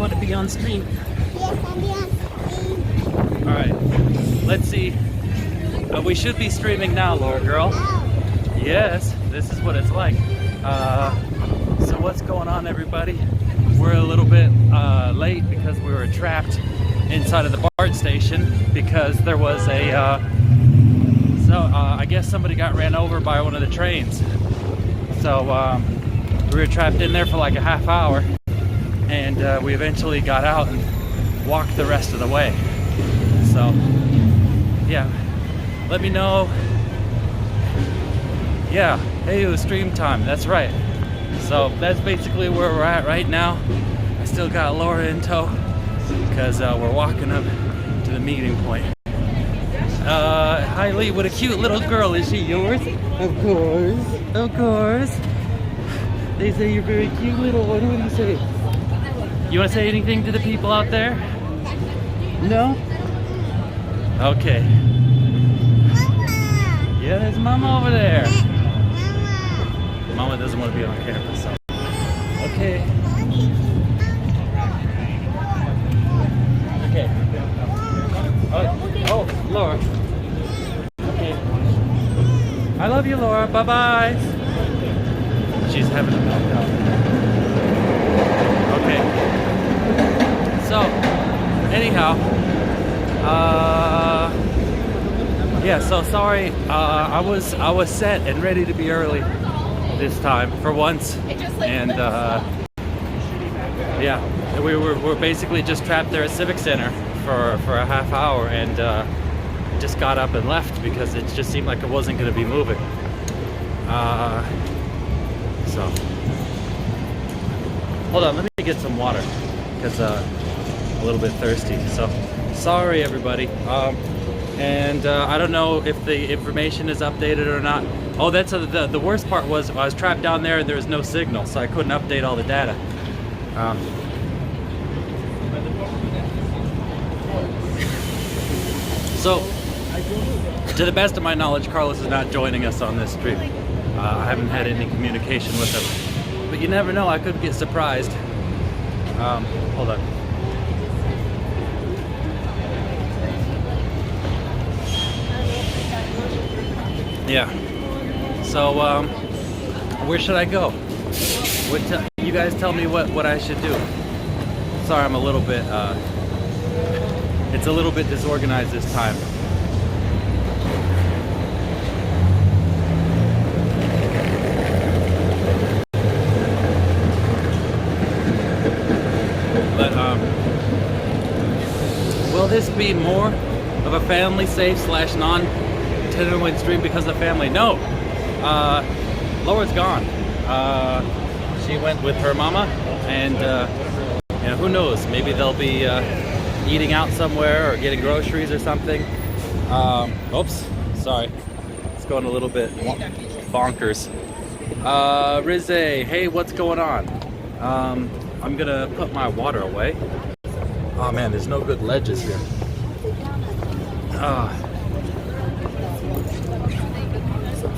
want to be on stream? Yes, I'll be on stream. All right, let's see. We should be streaming now, Laura girl. Oh. Yes, this is what it's like. So what's going on, everybody? We're a little bit late because we were trapped inside of the BART station because there was a I guess somebody got ran over by one of the trains. So we were trapped in there for like a half hour, and we eventually got out and walked the rest of the way. So yeah, let me know. Yeah, hey, it was stream time, that's right. So that's basically where we're at right now. I still got Laura in tow because we're walking up to the meeting point. Hi Lee, what a cute little girl. Is she yours? Of course, of course. They say you're very cute little one. What do you say? You want to say anything to the people out there? No? Okay. Yeah, there's Mama over there. Mama doesn't want to be on camera, so. Okay. Okay. Oh, Laura. Okay. I love you, Laura. Bye-bye. She's having a meltdown. Okay. So, anyhow, yeah, so sorry, I was set and ready to be early this time for once, and yeah, we're basically just trapped there at Civic Center for a half hour, and just got up and left because it just seemed like it wasn't going to be moving. So hold on, let me get some water because a little bit thirsty. So sorry everybody. And I don't know if the information is updated or not. Oh, that's the worst part was I was trapped down there and there was no signal, so I couldn't update all the data. So, to the best of my knowledge, Carlos is not joining us on this stream. I haven't had any communication with him, but you never know. I could get surprised. Hold on. Yeah. So, where should I go? You guys tell me what I should do. Sorry, I'm a little bit, it's a little bit disorganized this time. But, will this be more of a family safe / non-Tenderloin stream because of family? No. Laura's gone. She went with her mama, and you know, who knows? Maybe they'll be eating out somewhere or getting groceries or something. Oops, sorry. It's going a little bit bonkers. Rizze, hey, what's going on? I'm gonna put my water away. Oh man, there's no good ledges here.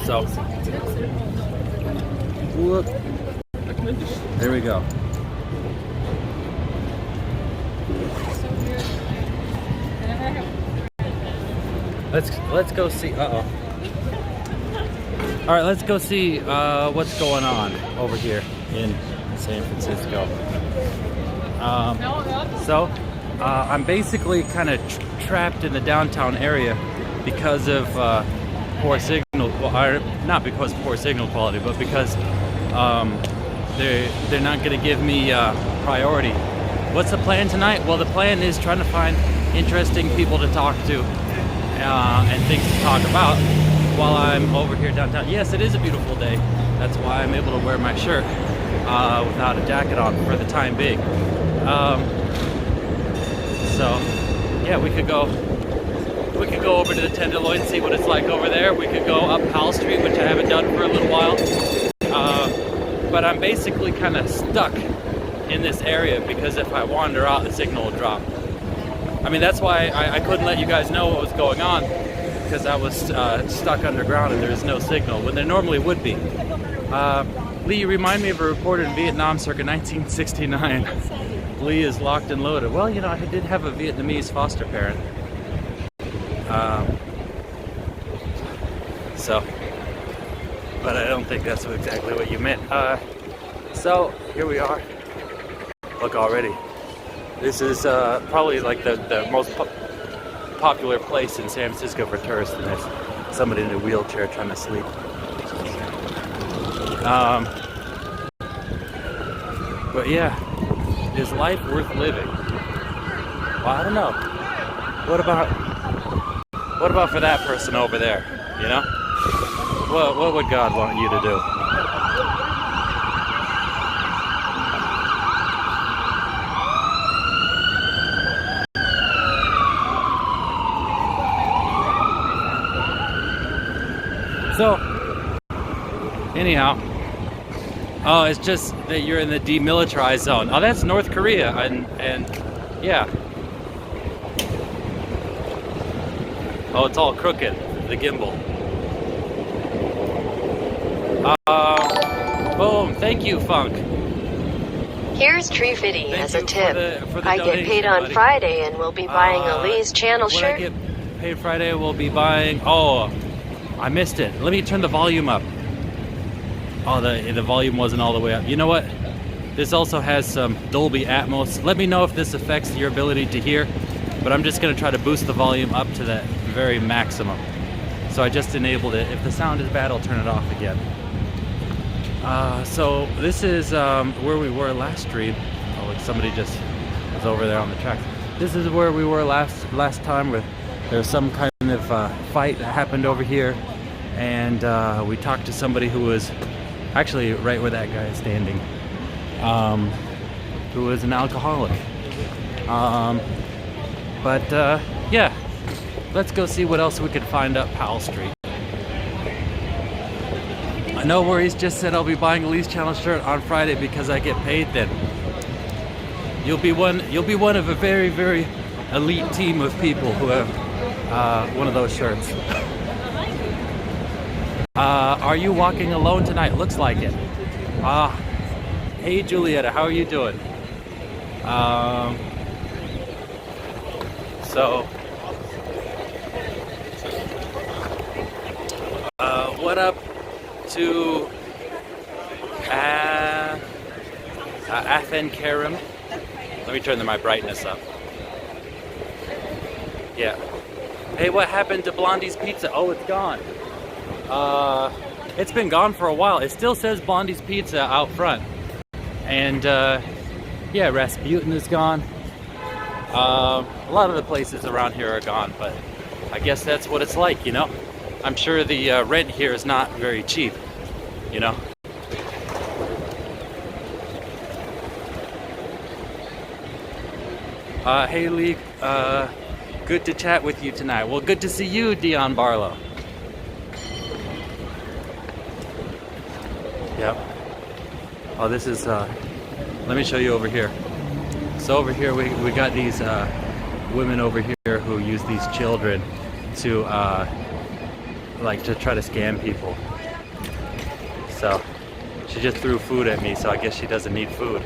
So, whoop. There we go. Let's go see. All right, let's go see what's going on over here in San Francisco. So I'm basically kind of trapped in the downtown area because of poor signal. Not because of poor signal quality, but because they're not going to give me priority. What's the plan tonight? Well, the plan is trying to find interesting people to talk to and things to talk about while I'm over here downtown. Yes, it is a beautiful day. That's why I'm able to wear my shirt without a jacket on for the time being. So yeah, we could go over to the Tenderloin, see what it's like over there. We could go up Powell Street, which I haven't done for a little while. But I'm basically kind of stuck in this area because if I wander out, the signal will drop. I mean, that's why I couldn't let you guys know what was going on, because I was stuck underground and there is no signal when there normally would be. Lee, you remind me of a reporter in Vietnam circa 1969. Lee is locked and loaded. Well, you know, I did have a Vietnamese foster parent. But I don't think that's exactly what you meant. So here we are. Look already. This is probably like the most popular place in San Francisco for tourists, and there's somebody in a wheelchair trying to sleep. But yeah, is life worth living? Well, I don't know. What about for that person over there? You know, what would God want you to do? So, anyhow, oh, it's just that you're in the demilitarized zone. Oh, that's North Korea, and yeah. Oh, it's all crooked, the gimbal. Boom, thank you, Funk. Here's Tree Fitty Thank as a you tip. for the I get donation, paid on buddy. Friday and will be buying a Lee's channel When shirt. I get paid Friday, we'll be buying. Oh, I missed it. Let me turn the volume up. Oh, the volume wasn't all the way up. You know what? This also has some Dolby Atmos. Let me know if this affects your ability to hear, but I'm just gonna try to boost the volume up to that very maximum. So I just enabled it. If the sound is bad, I'll turn it off again. So this is where we were last stream. Oh, look, somebody just was over there on the tracks. This is where we were last time, where there was some kind of fight that happened over here, and we talked to somebody who was actually right where that guy is standing, who was an alcoholic. Yeah, let's go see what else we can find up Powell Street. No worries, just said I'll be buying a Lee's Channel shirt on Friday because I get paid then. You'll be one of a very, very elite team of people who have one of those shirts. Are you walking alone tonight? Looks like it. Hey Julietta, how are you doing? What up to Athen Karim? Let me turn my brightness up. Yeah. Hey, what happened to Blondie's Pizza? Oh, it's gone. It's been gone for a while. It still says Blondie's Pizza out front. And yeah, Rasputin is gone. A lot of the places around here are gone, but I guess that's what it's like, you know? I'm sure the rent here is not very cheap, you know? Hey Lee, good to chat with you tonight. Well, good to see you, Dion Barlow. Yep. Oh, this is, let me show you over here. So over here we got these women over here who use these children to to try to scam people. So she just threw food at me, so I guess she doesn't need food.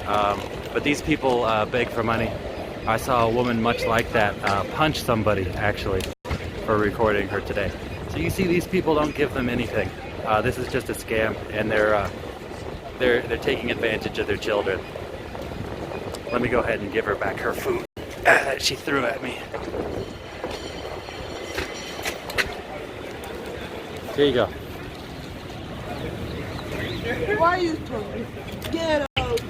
But these people beg for money. I saw a woman much like that punch somebody actually for recording her today. So you see, these people don't give them anything. This is just a scam, and they're taking advantage of their children. Let me go ahead and give her back her food that she threw at me. Here you go. Why are you talking? Get out.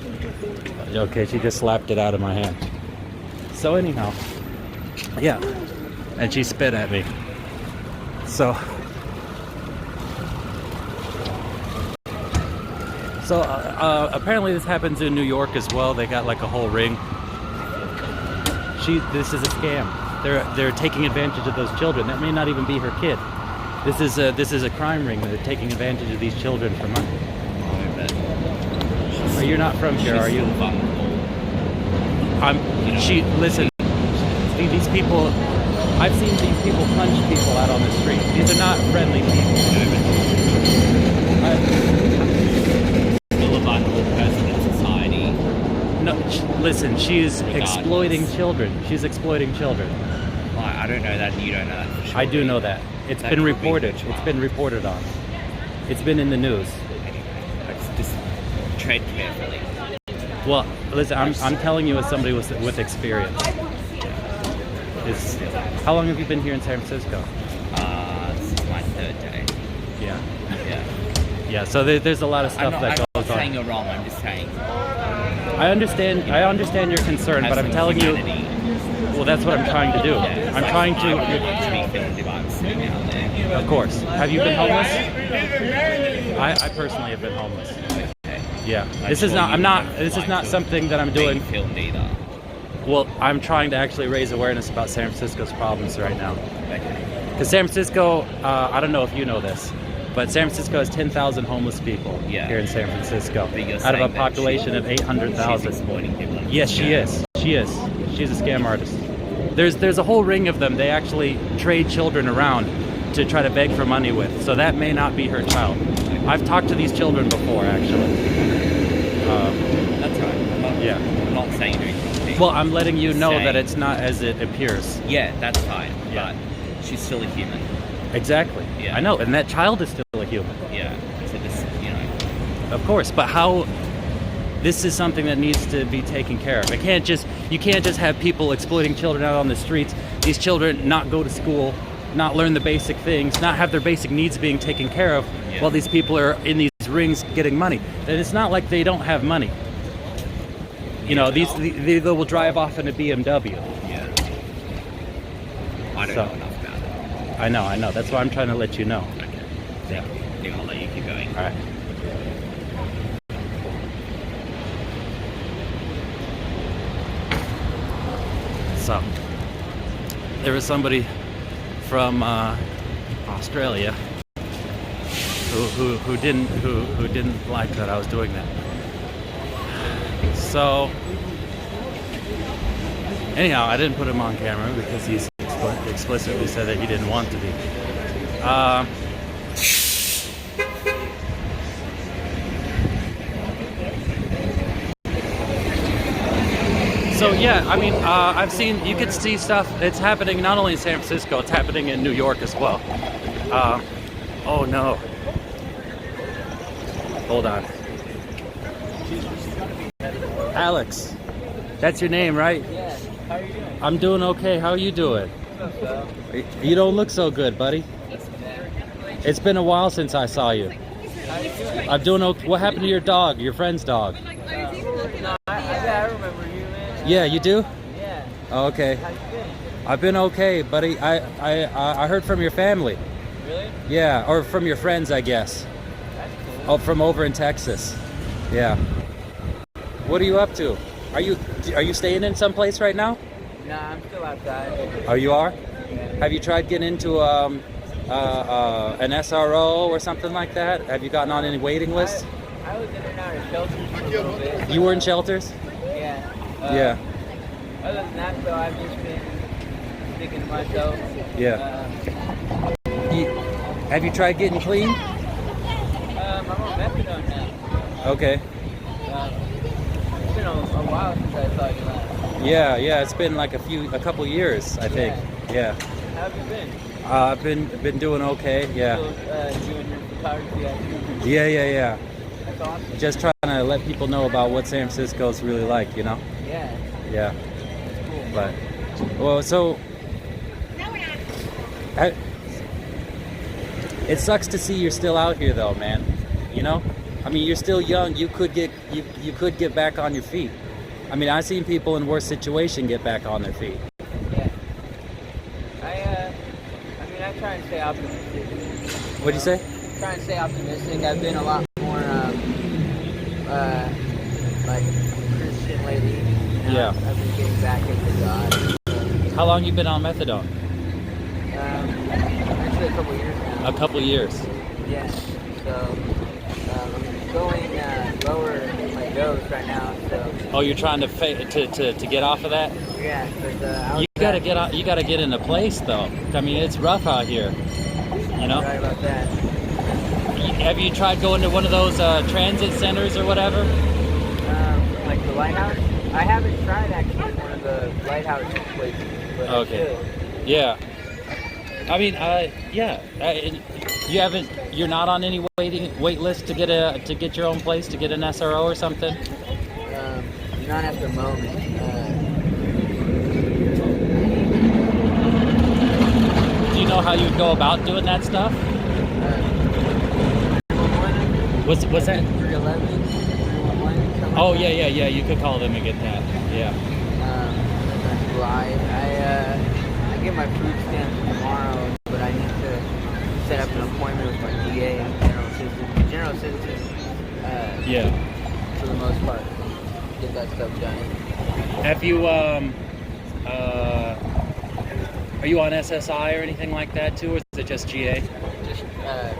Okay, she just slapped it out of my hand. So anyhow, yeah, and she spit at me. So apparently this happens in New York as well. They got like a whole ring. This is a scam. They're taking advantage of those children. That may not even be her kid. This is a crime ring. They're taking advantage of these children for money. Oh, you're not from here, are you? Listen. These people. I've seen these people punch people out on the street. These are not friendly people. Still a vulnerable person in society. No, listen, she's Regardless. exploiting children. She's exploiting children. Well, I don't know that, and you don't know that for sure. I do know that. It's That been could be reported. her child. It's been reported on. It's been in the news. Anyway, let's just tread carefully. Well, listen, I'm telling you as somebody with experience. How long have you been here in San Francisco? This is my third day. Yeah. Yeah. Yeah, so there's a lot of stuff I'm that not goes saying on. you're wrong. I'm just saying. I understand your concern, have but I'm some telling you, humanity. well, that's what I'm trying to do. Yeah, I'm trying I want to, it to be filmed if I'm sitting out there. of course. Have you been homeless? I personally have been homeless. Okay. Yeah. I'm This is sure not. you I'm not. don't This is like not to something that I'm being doing. filmed either. Well, I'm trying to actually raise awareness about San Francisco's problems right now. Okay. Because San Francisco, I don't know if you know this, but San Francisco has 10,000 homeless people Yeah. here in San Francisco, But you're out of a saying that population of She's 800,000. exploiting people. Yes, she is. She is. She's a scam artist. There's a whole ring of them. They actually trade children around to try to beg for money with. So that may not be her child. I've talked to these children before, actually. That's right. Yeah. I'm not saying you're doing something. Well, I'm letting you know Saying- that it's not as it appears. Yeah, that's fine. Yeah. But she's still a human. Exactly. Yeah. I know, and that child is still a human. Yeah. So this, you know. Of course, but how? This is something that needs to be taken care of. You can't just have people exploiting children out on the streets. These children not go to school, not learn the basic things, not have their basic needs being taken care of, Yeah. while these people are in these rings getting money. And it's not like they don't have money. You know, they will drive off in a BMW. Yeah. I don't So- know enough about it. I know. That's why I'm trying to let you know. Okay. Yeah. I think I'll let you keep going. All right. So, there was somebody from Australia who didn't like that I was doing that. So, anyhow, I didn't put him on camera because he's explicitly said that he didn't want to be. So yeah, I mean, I've seen, you could see stuff, it's happening not only in San Francisco, it's happening in New York as well. Oh no. Hold on. Alex, that's your name, right? Yeah. How are you doing? I'm doing okay, how are you doing? So, You don't look so good, buddy. that's bad. It's been a while since I saw you. How you doing? I'm doing okay. What happened to your dog, your friend's dog? No, I remember you, man. Yeah, you do? Yeah. Oh, okay. How you been? I've been okay, buddy. I heard from your family. Really? Yeah, or from your friends, I guess. That's cool. Oh, from over in Texas. Yeah. What are you up to? Are you staying in some place right now? Nah, I'm still outside. Oh, you are? Yeah. Have you tried getting into an SRO or something like that? Have you gotten on any waiting lists? I was in and out of shelters for a little bit. You were in shelters? Yeah. Yeah. Other than that, though, I've just been sticking to myself. Yeah. Have you tried getting clean? I'm on methadone now. Okay. It's been a while since I saw you last. Yeah. It's been like a couple years, I think. Yeah. How have you been? I've been doing okay. Yeah. Still doing your photography activity? Yeah. That's awesome. Just trying to let people know about what San Francisco's really like, you know? Yeah. Yeah. That's cool. But, well, so it sucks to see you're still out here, though, man. You know, I mean, you're still young. You could get back on your feet. I mean, I've seen people in worse situation get back on their feet. Yeah. I mean, I try and stay optimistic. What'd you say? Try and stay optimistic. I've been a lot more, like, Christian lately. You know, Yeah. I've been getting back into God. How long you been on methadone? Actually, a couple years now. A couple years. Yeah. So, I'm going lower my dose right now. So, Oh, you're trying to to get off of that? yeah. But, You gotta get out. You gotta get in a place, though. I mean, it's rough out here. You know. Right about that. Have you tried going to one of those transit centers or whatever? Like the lighthouse? I haven't tried actually one of the lighthouse places, but Okay. I should. Yeah. I mean, yeah. You're not on any wait list to get your own place, to get an SRO or something. Not at the moment. Do you know how you'd go about doing that stuff? What's that? 311, 311. Oh yeah. You could call them and get that. Yeah. I get my food stamps tomorrow, but I need to set up an appointment with my DA and general assistant. Yeah. For the most part, get that stuff done. Have you are you on SSI or anything like that too, or is it just GA Just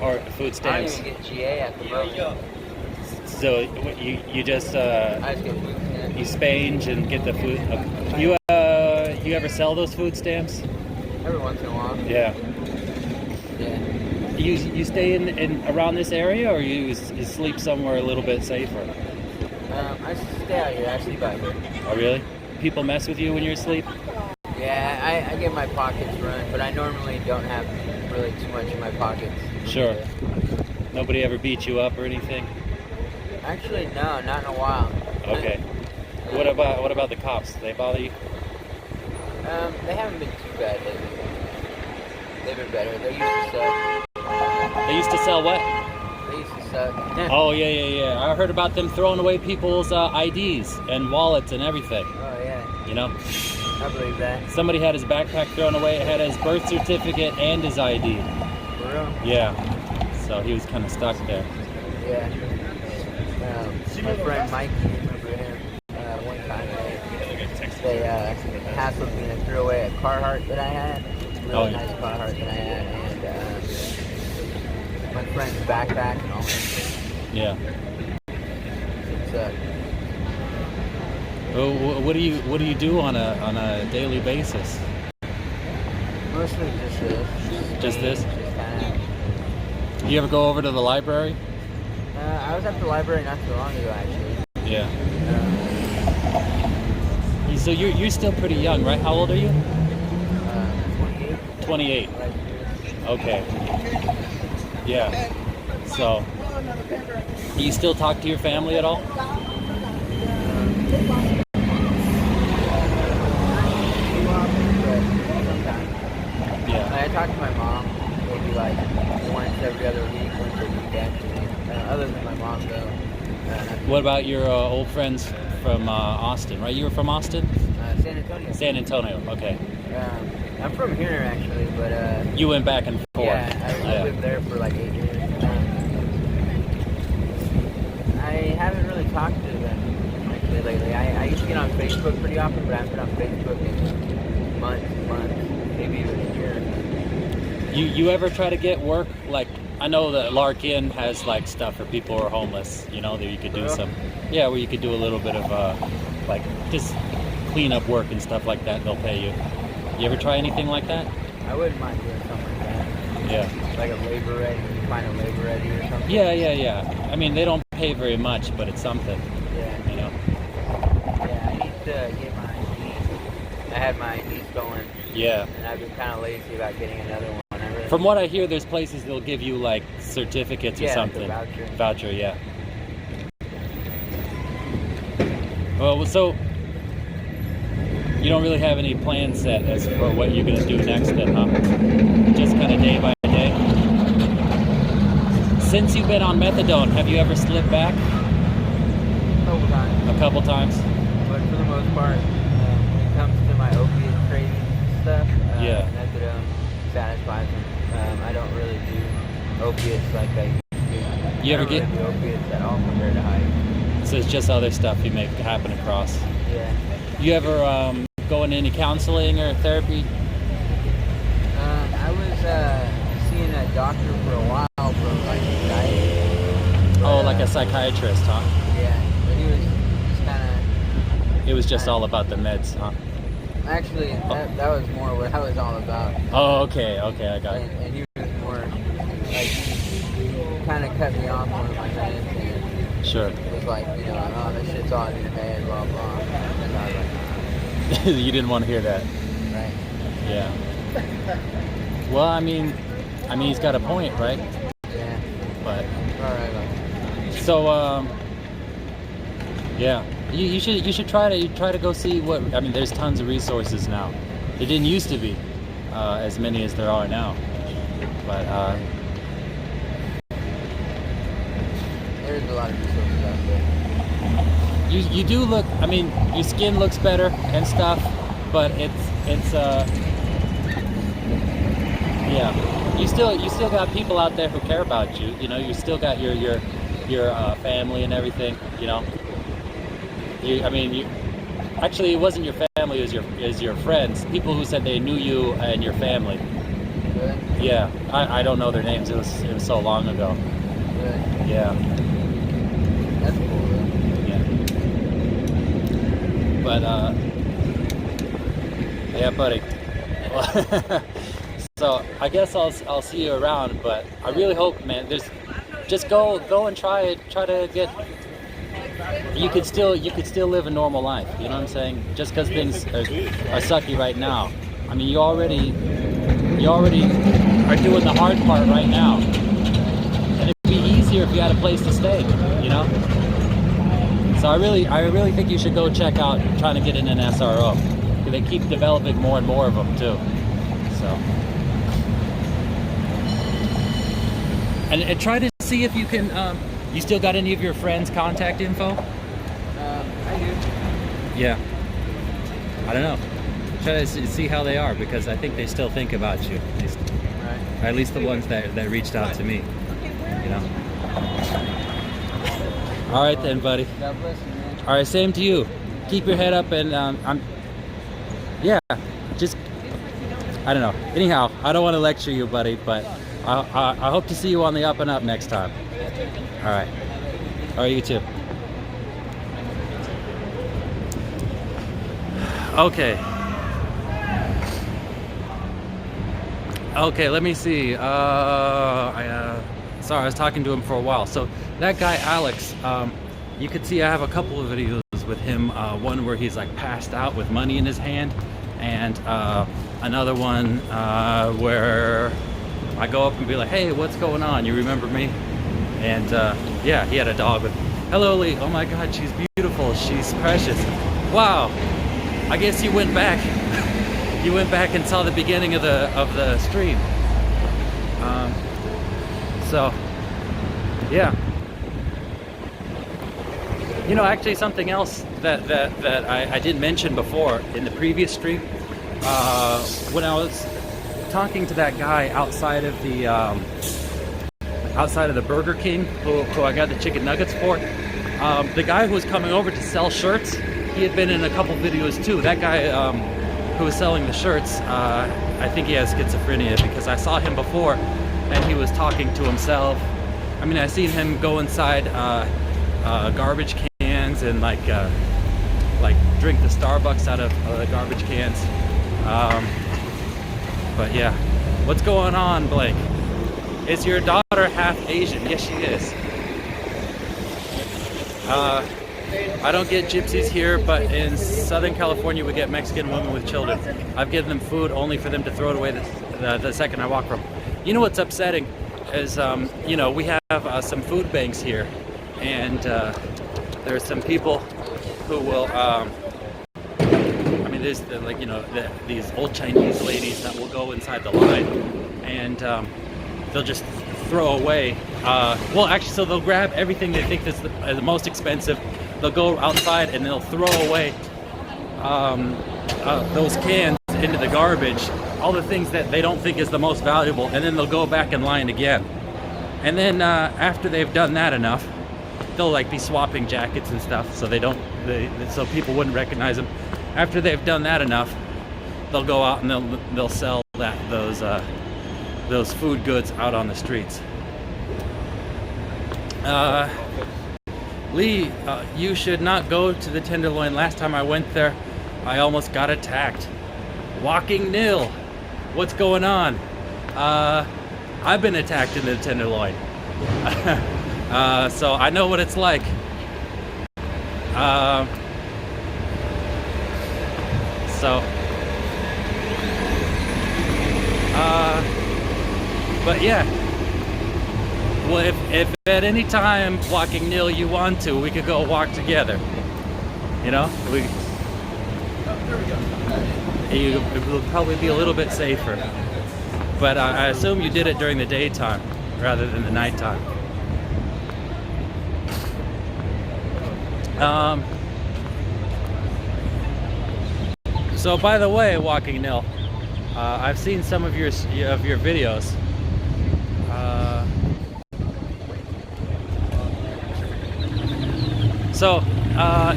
or food I don't stamps? even get GA at the moment. So you just I just get food stamps. you spange and get the food. You ever sell those food stamps? Every once in a while. Yeah. Yeah. You stay in around this area, or you sleep somewhere a little bit safer? I stay out here. I sleep out here. Oh really? People mess with you when you're asleep? Yeah, I get my pockets run, but I normally don't have really too much in my pockets. Sure. Nobody ever beat you up or anything? Actually, no, not in a while. Okay. What about the cops? Do they bother you? They haven't been too bad lately. They've been better. They used to suck. They used to sell what? They used to suck. Oh yeah. I heard about them throwing away people's IDs and wallets and everything. Oh yeah. You know, I believe that. somebody had his backpack thrown away. It had his birth certificate and his ID. For real? Yeah. So he was kind of stuck there. Yeah. My friend Mikey, remember him? One time they hassled me and threw away a Carhartt that I had. Really nice Carhartt that I had, and my friend's backpack and all that. Yeah. It's Well, what do you do on a daily basis? mostly just this. Just this? Just kind of. You ever go over to the library? I was at the library not too long ago, actually. Yeah. So you're still pretty young, right? How old are you? 28. 28. Okay. Yeah. So, do you still talk to your family at all? Yeah. I talk to my mom maybe like once every other week, once a week actually. Other than my mom though. What about your old friends from Austin, right? You were from Austin? San Antonio. San Antonio, okay. I'm from here actually, but You went back and forth. yeah, I lived there for like 8 years. I haven't really talked to them actually lately. I used to get on Facebook pretty often, but I haven't been on Facebook in months, maybe even a year. You ever try to get work? Like, I know that Larkin has like stuff for people who are homeless, you know, that you could do some, yeah, where you could do a little bit of like just clean up work and stuff like that, and they'll pay you. You ever try anything like that? I wouldn't mind doing something like that. Yeah. Like a labor ready, find a labor ready or something. Yeah. I mean, they don't pay very much, but it's something, Yeah. you know. Yeah, I need to get my ID. I had my ID stolen. Yeah. And I've been kind of lazy about getting another one. From what I hear, there's places they'll give you like certificates or something. Like a voucher. Voucher, yeah. Well, so you don't really have any plans set as for what you're gonna do next, then, huh? Just kind of day by day. Since you've been on methadone, have you ever slipped back? A couple times. But for the most part, when it comes to my opiate craving stuff, Yeah. methadone satisfies them. I don't really do opiates like I used to. You ever I don't get- really do opiates at all compared to high. So it's just other stuff you may happen across. Yeah. You ever go into any counseling or therapy? I was seeing a doctor for a while for like anxiety. Oh, like a psychiatrist, huh? Yeah, but he was just kind of. It was just all about the meds, huh? Actually, that was more what I was all about. Oh, okay, I got it. And he was more like kind of cut me off one of my meds and Sure. it was like, you know, oh, this shit's all in your head, blah blah. You didn't want to hear that. Right. Yeah. Well, I mean, he's got a point, right? Yeah. But Alright. so, yeah, you should try to go see what. I mean, there's tons of resources now. There didn't used to be as many as there are now, but There's a lot of resources out there. you do look. I mean, your skin looks better and stuff, but it's yeah. You still got people out there who care about you. You know, you still got your family and everything. You know. Actually, it wasn't your family, it was your friends. People who said they knew you and your family. Really? Yeah, I don't know their names. It was so long ago. Really? Yeah, That's cool, though. yeah. But yeah, buddy. So I guess I'll see you around. But I really hope, man. Just go and try to get. You could still live a normal life. You know what I'm saying? Just because things are sucky right now. I mean, you already are doing the hard part right now, and it'd be easier if you had a place to stay. You know. So I really think you should go check out trying to get in an SRO. They keep developing more and more of them too. So. And try to see if you can. You still got any of your friends' contact info? I do. Yeah. I don't know. Try to see how they are, because I think they still think about you. Right. Or at least the ones that reached out to me. You know. All right then, buddy. God bless you, man. All right, same to you. Keep your head up, and just I don't know. Anyhow, I don't want to lecture you, buddy, but I hope to see you on the up and up next time. All right. All right, you too. Okay. Okay, let me see. Sorry, I was talking to him for a while. So that guy Alex, you could see I have a couple of videos with him. One where he's like passed out with money in his hand, and another one where I go up and be like, "Hey, what's going on? You remember me?" And yeah, he had a dog with. Hello, Lee. Oh my God, she's beautiful. She's precious. Wow. I guess you went back. You went back and saw the beginning of the stream. So, yeah. You know, actually, something else that I didn't mention before in the previous stream, when I was talking to that guy outside of the Burger King, who I got the chicken nuggets for, the guy who was coming over to sell shirts, he had been in a couple videos too. That guy who was selling the shirts, I think he has schizophrenia, because I saw him before and he was talking to himself. I mean, I seen him go inside garbage cans and like drink the Starbucks out of the garbage cans. But yeah, what's going on, Blake? Is your daughter half Asian? Yes, she is. I don't get gypsies here, but in Southern California we get Mexican women with children. I've given them food only for them to throw it away the second I walk from. You know what's upsetting is, you know, we have some food banks here, and there's some people who will, I mean, there's like, you know, these old Chinese ladies that will go inside the line, and they'll just throw away. Well, actually, so they'll grab everything they think is the most expensive. They'll go outside and they'll throw away those cans into the garbage, all the things that they don't think is the most valuable, and then they'll go back in line again. And then after they've done that enough, they'll like be swapping jackets and stuff, so so people wouldn't recognize them. After they've done that enough, they'll go out and they'll sell those food goods out on the streets. Lee, you should not go to the Tenderloin. Last time I went there, I almost got attacked. Walking nil. What's going on? I've been attacked in the Tenderloin. So I know what it's like. So, but yeah. Well, if at any time walking Neil you want to, we could go walk together. You know, it will probably be a little bit safer. But I assume you did it during the daytime rather than the nighttime. So by the way, Walking Nil, I've seen some of your videos.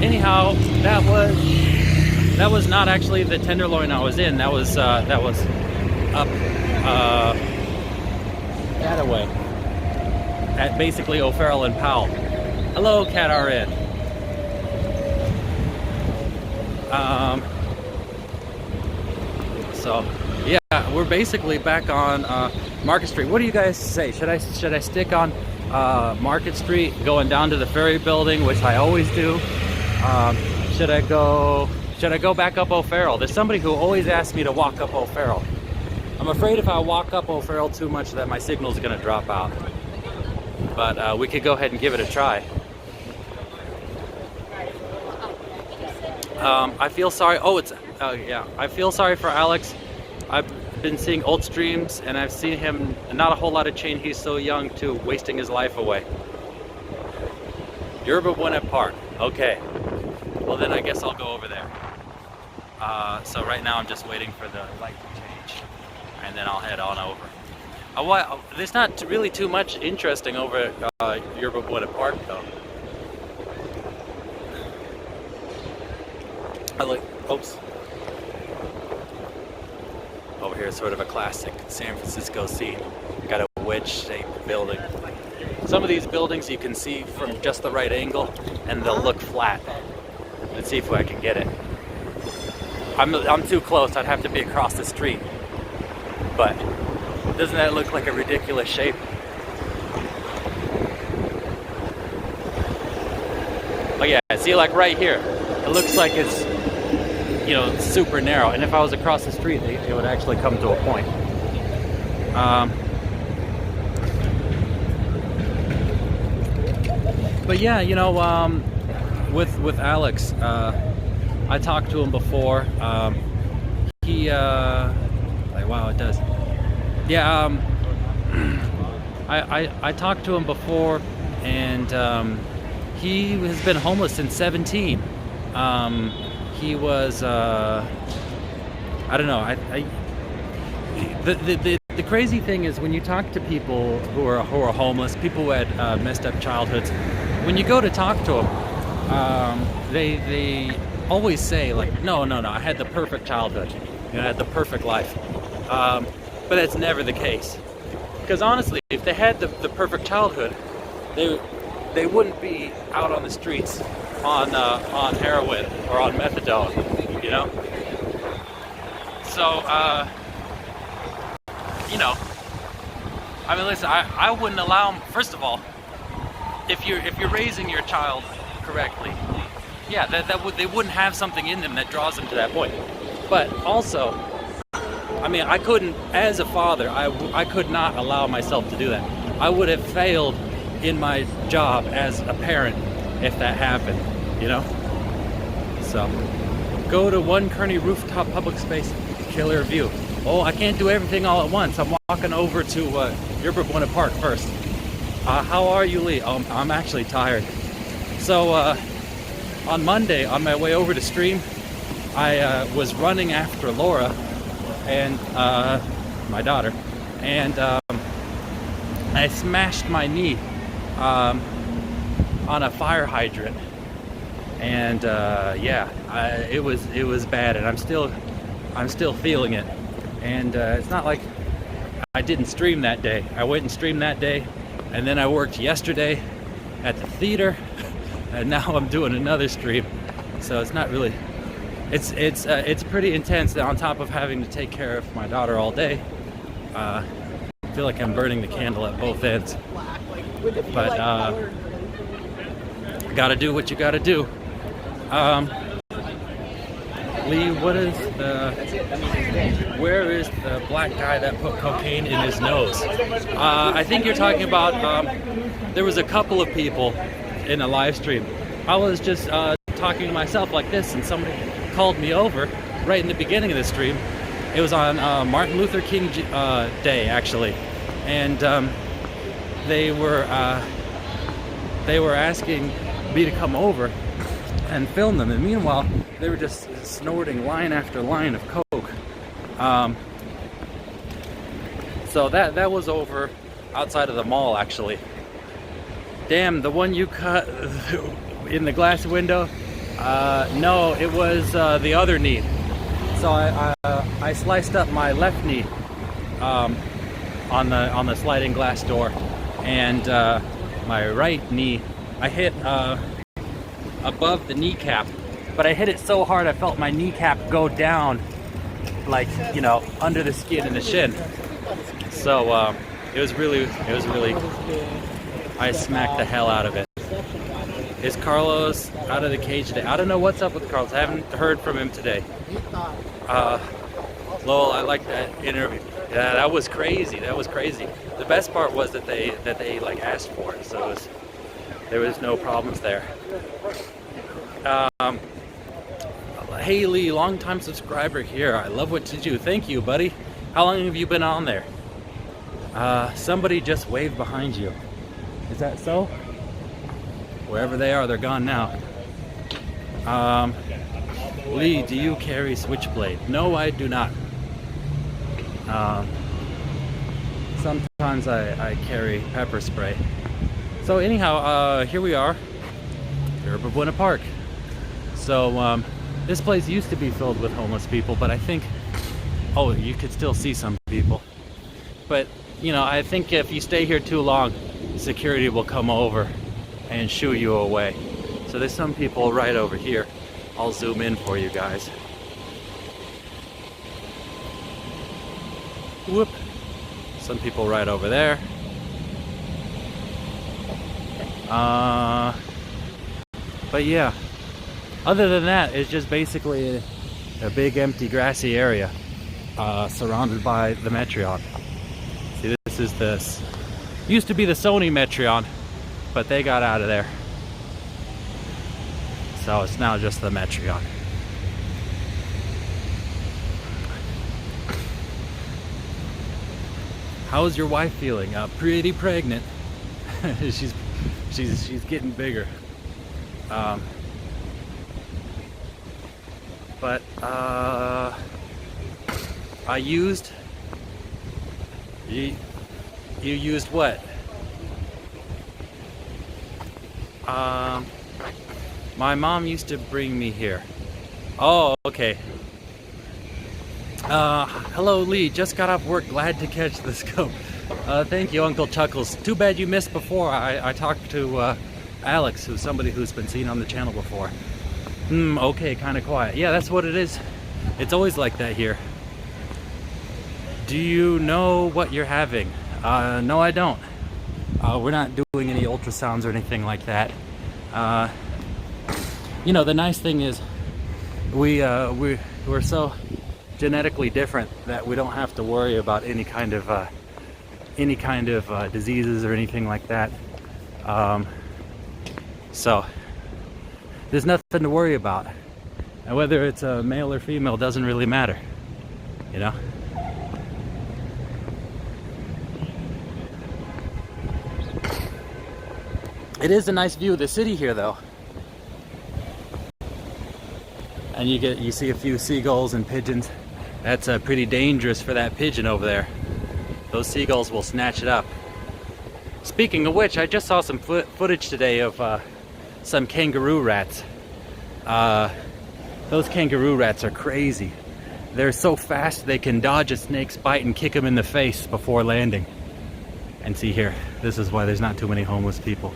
Anyhow, that was not actually the Tenderloin I was in. That was up that way at basically O'Farrell and Powell. Hello, Cat RN. So yeah, we're basically back on Market Street. What do you guys say? Should I stick on Market Street going down to the ferry building, which I always do? Should I go back up O'Farrell? There's somebody who always asks me to walk up O'Farrell. I'm afraid if I walk up O'Farrell too much that my signal is going to drop out. But we could go ahead and give it a try. I feel sorry. Yeah. I feel sorry for Alex. I've been seeing old streams and I've seen him not a whole lot of change. He's so young too, wasting his life away. Yerba Buena Park. Okay. Well then I guess I'll go over there. So right now I'm just waiting for the light to change and then I'll head on over. There's not really too much interesting over at Yerba Buena Park though. Oops. Over here is sort of a classic San Francisco scene. Got a wedge-shaped building. Some of these buildings you can see from just the right angle and they'll look flat. Let's see if I can get it. I'm too close, I'd have to be across the street. But doesn't that look like a ridiculous shape? Oh yeah, see, like right here, it looks like it's, you know, super narrow, and if I was across the street it would actually come to a point. But yeah, you know, with Alex, I talked to him before. He wow, it does. Yeah, I talked to him before, and he has been homeless since 17. He was, I don't know. The crazy thing is when you talk to people who are homeless, people who had messed up childhoods, when you go to talk to them, they always say like, no, I had the perfect childhood, you know, I had the perfect life. But that's never the case. Because honestly, if they had the perfect childhood, they wouldn't be out on the streets on heroin or on methadone, you know. So you know, I mean, listen, I wouldn't allow them. First of all, if you're raising your child correctly, yeah, they wouldn't have something in them that draws them to that point. But also, I mean, I couldn't, as a father, I could not allow myself to do that. I would have failed in my job as a parent if that happened, you know? So, go to One Kearney rooftop public space, killer view. Oh, I can't do everything all at once. I'm walking over to Yerba Buena Park first. How are you, Lee? I'm actually tired. So, on Monday, on my way over to stream, I was running after Laura and my daughter, and I smashed my knee on a fire hydrant, and yeah, it was bad, and I'm still feeling it. And it's not like I didn't stream that day. I went and streamed that day, and then I worked yesterday at the theater, and now I'm doing another stream. So it's not really. It's pretty intense. On top of having to take care of my daughter all day, I feel like I'm burning the candle at both ends. But gotta do what you gotta do. Lee, where is the black guy that put cocaine in his nose? I think you're talking about, there was a couple of people in a live stream. I was just talking to myself like this, and somebody called me over right in the beginning of the stream. It was on Martin Luther King Day, actually, and they were asking me to come over and film them, and meanwhile they were just snorting line after line of coke. So that was over outside of the mall, actually. Damn, the one you cut in the glass window? No, it was the other knee. So I sliced up my left knee on the sliding glass door, and my right knee I hit above the kneecap, but I hit it so hard I felt my kneecap go down, like, you know, under the skin and the shin. So it was really, I smacked the hell out of it. Is Carlos out of the cage today? I don't know what's up with Carlos. I haven't heard from him today. Lowell, I like that interview. Yeah, that was crazy. That was crazy. The best part was that they like asked for it, so there was no problems there. Hey Lee, long-time subscriber here. I love what you do. Thank you, buddy. How long have you been on there? Somebody just waved behind you. Is that so? Wherever they are, they're gone now. Lee, do you carry switchblade? No, I do not. Sometimes I carry pepper spray. So anyhow, here we are, Yerba Buena Park. So this place used to be filled with homeless people, but I think, oh, you could still see some people. But, you know, I think if you stay here too long, security will come over and shoo you away. So there's some people right over here. I'll zoom in for you guys. Whoop. Some people right over there. But yeah, other than that, it's just basically a big empty grassy area surrounded by the Metreon. See, this is this. Used to be the Sony Metreon, but they got out of there. So it's now just the Metreon. How's your wife feeling? Pretty pregnant. she's getting bigger. But I used. You used what? My mom used to bring me here. Oh, okay. Hello Lee, just got off work, glad to catch the scope. Thank you, Uncle Chuckles. Too bad you missed before. I talked to Alex, who's somebody who's been seen on the channel before. Okay, kind of quiet. Yeah, that's what it is. It's always like that here. Do you know what you're having? No, I don't. We're not doing any ultrasounds or anything like that. You know, the nice thing is we're so genetically different that we don't have to worry about any kind of diseases or anything like that. So there's nothing to worry about, and whether it's a male or female doesn't really matter, you know. It is a nice view of the city here, though. And you see a few seagulls and pigeons. That's pretty dangerous for that pigeon over there. Those seagulls will snatch it up. Speaking of which, I just saw some footage today of some kangaroo rats. Those kangaroo rats are crazy. They're so fast they can dodge a snake's bite and kick him in the face before landing. And see here, this is why there's not too many homeless people.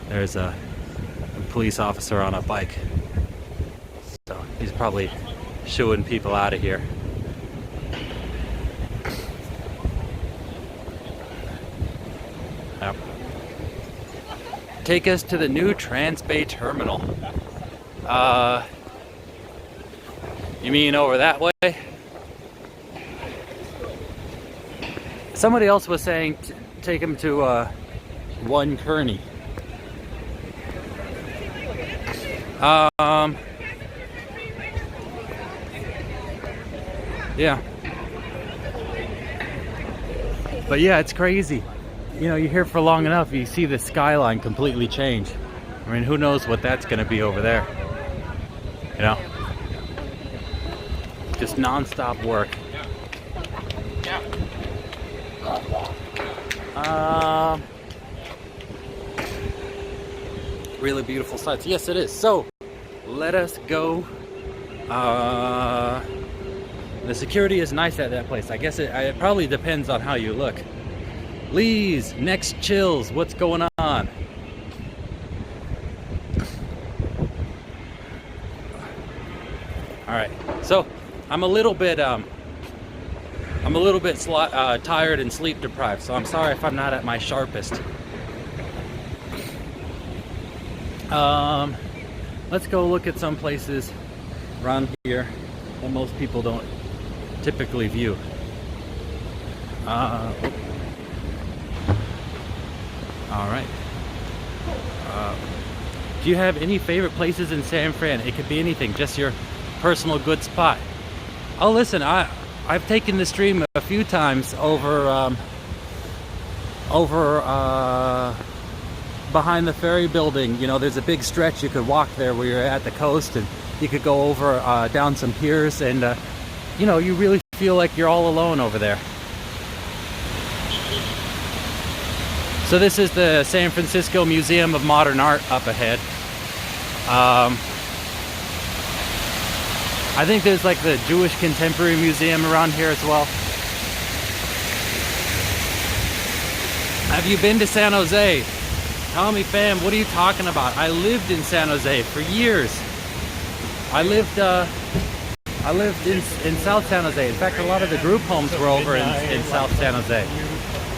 There's a police officer on a bike. So he's probably shooing people out of here. Yep. Take us to the new Transbay terminal. You mean over that way? Somebody else was saying take him to 1 Kearney. Yeah. But yeah, it's crazy. You know, you're here for long enough, you see the skyline completely change. I mean, who knows what that's going to be over there? You know? Just non-stop work. Really beautiful sights. Yes, it is. So, let us go. The security is nice at that place. I guess it probably depends on how you look. Lee's, next chills, what's going on? Alright, so I'm a little bit tired and sleep deprived, so I'm sorry if I'm not at my sharpest. Let's go look at some places around here that most people don't typically view. Alright. Do you have any favorite places in San Fran? It could be anything, just your personal good spot. Oh, listen, I've taken the stream a few times over behind the ferry building. You know, there's a big stretch you could walk there where you're at the coast, and you could go over down some piers, and you know, you really feel like you're all alone over there. So this is the San Francisco Museum of Modern Art up ahead. I think there's like the Jewish Contemporary Museum around here as well. Have you been to San Jose? Tommy fam, what are you talking about? I lived in San Jose for years. I lived in South San Jose. In fact, a lot of the group homes were over in South San Jose.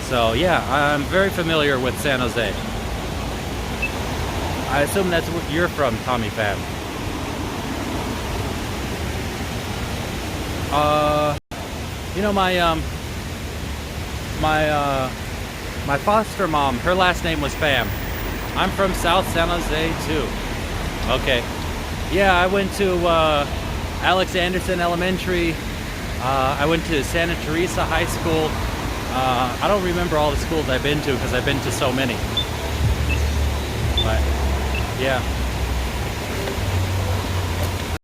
So yeah, I'm very familiar with San Jose. I assume that's where you're from, Tommy fam. You know, my foster mom, her last name was Pham. I'm from South San Jose too. Okay. Yeah, I went to Alex Anderson Elementary. I went to Santa Teresa High School. I don't remember all the schools I've been to because I've been to so many. But yeah,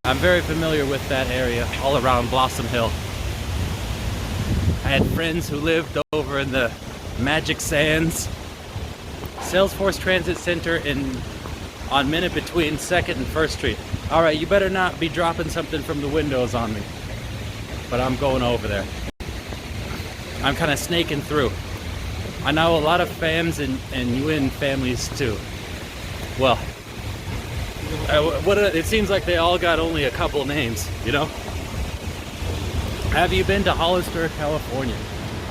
I'm very familiar with that area all around Blossom Hill. I had friends who lived over in the Magic Sands, Salesforce Transit Center on minute between 2nd and 1st Street. All right, you better not be dropping something from the windows on me. But I'm going over there. I'm kind of snaking through. I know a lot of fams and Nguyen families too. Well, it seems like they all got only a couple names, you know? Have you been to Hollister, California?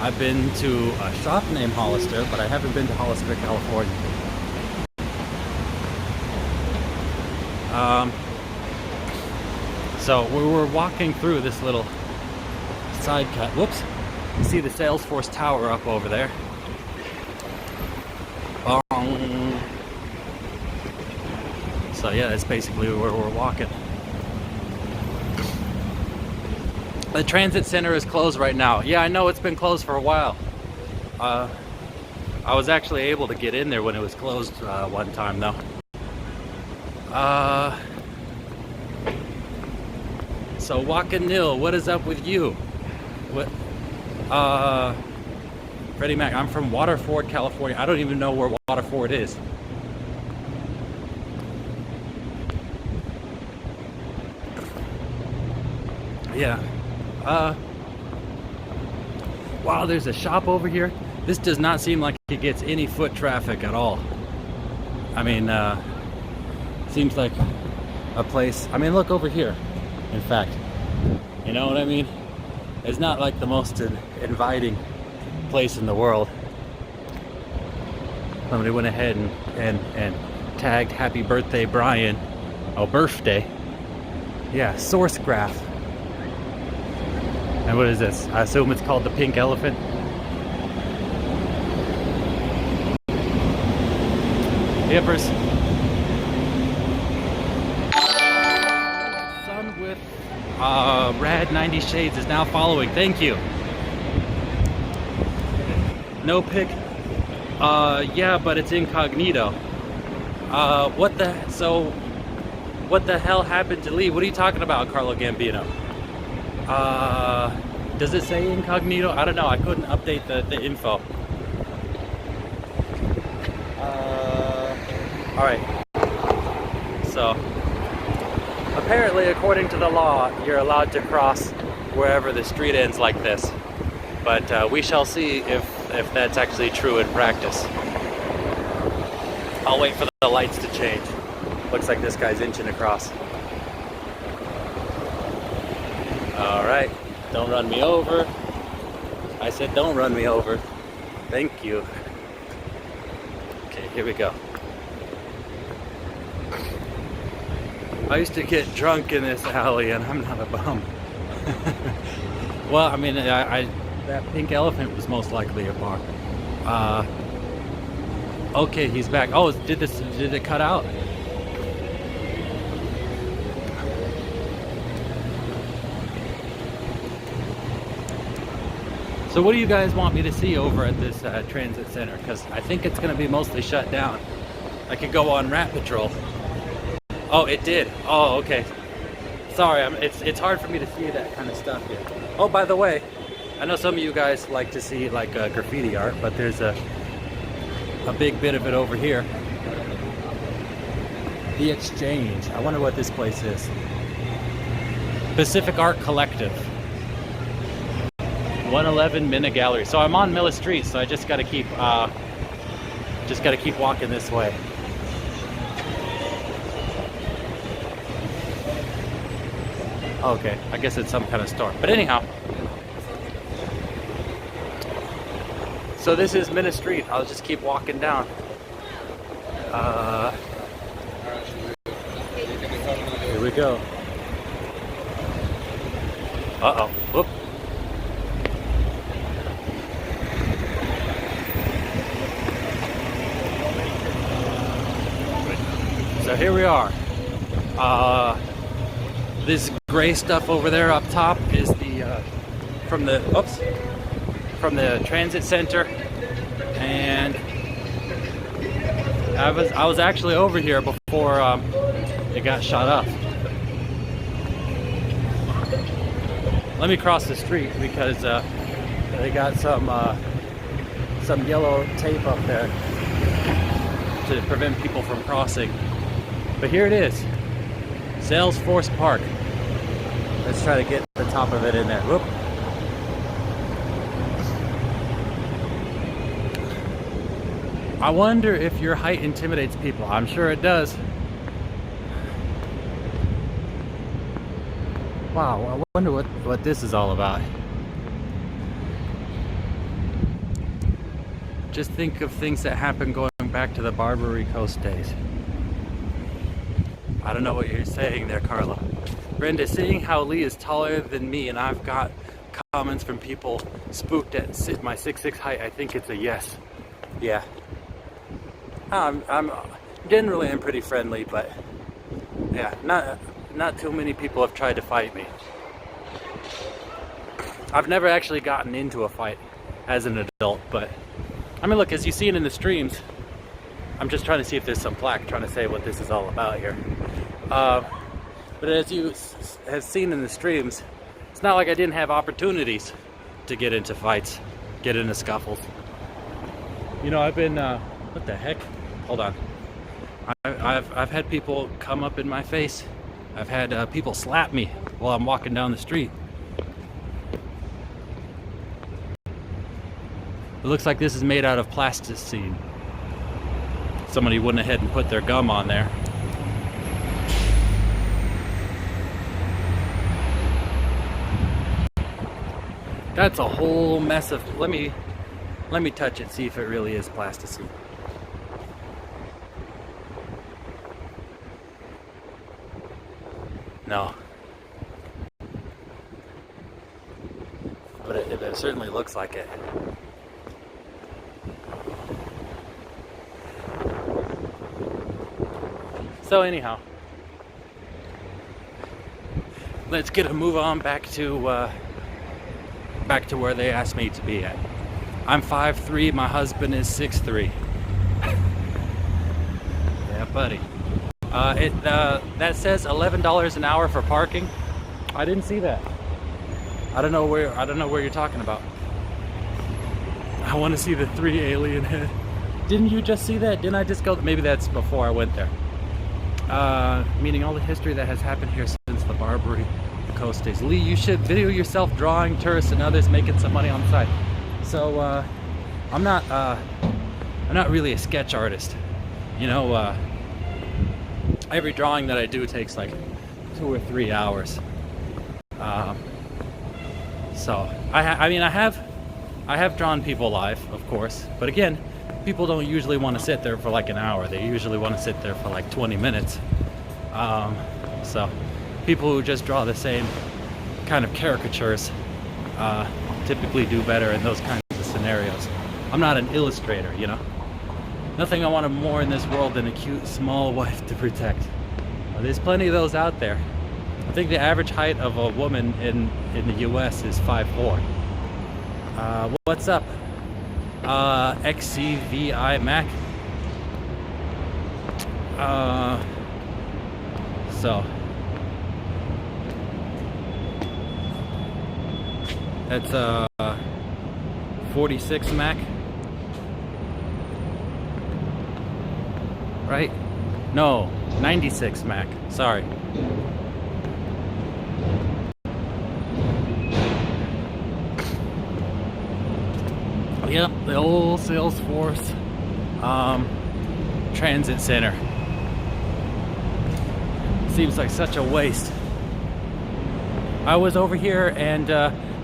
I've been to a shop named Hollister, but I haven't been to Hollister, California. So we were walking through this little side cut. Whoops. You see the Salesforce tower up over there. Bong. So yeah, that's basically where we're walking. The transit center is closed right now. Yeah, I know it's been closed for a while. I was actually able to get in there when it was closed one time though. So Waka Nil, what is up with you? What? Freddie Mac, I'm from Waterford, California. I don't even know where Waterford is. Yeah. Wow, there's a shop over here. This does not seem like it gets any foot traffic at all. I mean, seems like a place. I mean, look over here. In fact, you know what I mean? It's not like the most inviting place in the world. Somebody went ahead and tagged "Happy Birthday, Brian." Oh, birthday. Yeah, source graph. And what is this? I assume it's called the pink elephant. Yippers. Sun with Rad 90 Shades is now following. Thank you. No pic. Yeah, but it's incognito. What the hell happened to Lee? What are you talking about, Carlo Gambino? Does it say incognito? I don't know. I couldn't update the info. Alright. So, apparently, according to the law, you're allowed to cross wherever the street ends like this. But we shall see if that's actually true in practice. I'll wait for the lights to change. Looks like this guy's inching across. Alright, don't run me over. I said don't run me over. Thank you. Okay, here we go. I used to get drunk in this alley and I'm not a bum. Well, I mean, that pink elephant was most likely a bar. Okay, he's back. Oh, did it cut out? So what do you guys want me to see over at this transit center? Because I think it's going to be mostly shut down. I could go on rat patrol. Oh, it did. Oh, okay. Sorry, it's hard for me to see that kind of stuff here. Oh, by the way, I know some of you guys like to see like graffiti art, but there's a big bit of it over here. The Exchange. I wonder what this place is. Pacific Art Collective. 111 Minna Gallery. So I'm on Miller Street, so I just gotta keep walking this way. Okay, I guess it's some kind of store. But anyhow, so this is Minna Street. I'll just keep walking down. Here we go. Uh-oh. Whoop. So here we are. This gray stuff over there up top is the from the transit center, and I was actually over here before it got shut off. Let me cross the street because they got some yellow tape up there to prevent people from crossing. But here it is, Salesforce Park. Let's try to get the top of it in there. Whoop. I wonder if your height intimidates people. I'm sure it does. Wow, I wonder what this is all about. Just think of things that happened going back to the Barbary Coast days. I don't know what you're saying there, Carla. Brenda, seeing how Lee is taller than me and I've got comments from people spooked at my 6'6" height, I think it's a yes. Yeah. I'm generally I'm pretty friendly, but yeah, not too many people have tried to fight me. I've never actually gotten into a fight as an adult, but I mean, look, as you've seen in the streams, I'm just trying to see if there's some plaque trying to say what this is all about here. But as you have seen in the streams, it's not like I didn't have opportunities to get into fights, get into scuffles. You know, I've been, what the heck? Hold on. I've had people come up in my face. I've had people slap me while I'm walking down the street. It looks like this is made out of plasticine. Somebody went ahead and put their gum on there. That's a whole mess of, let me touch it, see if it really is plasticine. No. but it certainly looks like it. So anyhow, let's move on back to where they asked me to be at. I'm 5'3", my husband is 6'3". Yeah, buddy. That says $11 an hour for parking. I didn't see that. I don't know where you're talking about. I want to see the 3 alien head. Didn't you just see that? Didn't I just go? Maybe that's before I went there. Meaning all the history that has happened here since the Barbary Coast days. Lee, you should video yourself drawing tourists and others making some money on the side. So I'm not really a sketch artist. You know, every drawing that I do takes like 2 or 3 hours. So I mean I have drawn people live, of course, but again, people don't usually want to sit there for like an hour. They usually want to sit there for like 20 minutes. So people who just draw the same kind of caricatures typically do better in those kinds of scenarios. I'm not an illustrator, you know. Nothing I wanted more in this world than a cute small wife to protect. There's plenty of those out there. I think the average height of a woman in the US is 5'4". What's up? XCVI Mac. So that's 46 Mac, right? No, 96 Mac. Sorry. Yep, the old Salesforce transit center. Seems like such a waste. I was over here and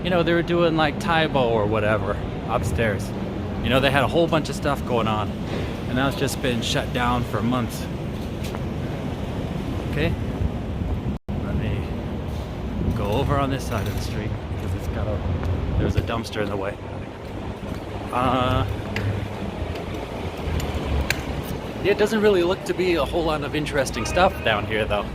you know, they were doing like Taibo or whatever upstairs. You know, they had a whole bunch of stuff going on, and now it's just been shut down for months. Okay, let me go over on this side of the street because there's a dumpster in the way. Yeah, it doesn't really look to be a whole lot of interesting stuff down here, though.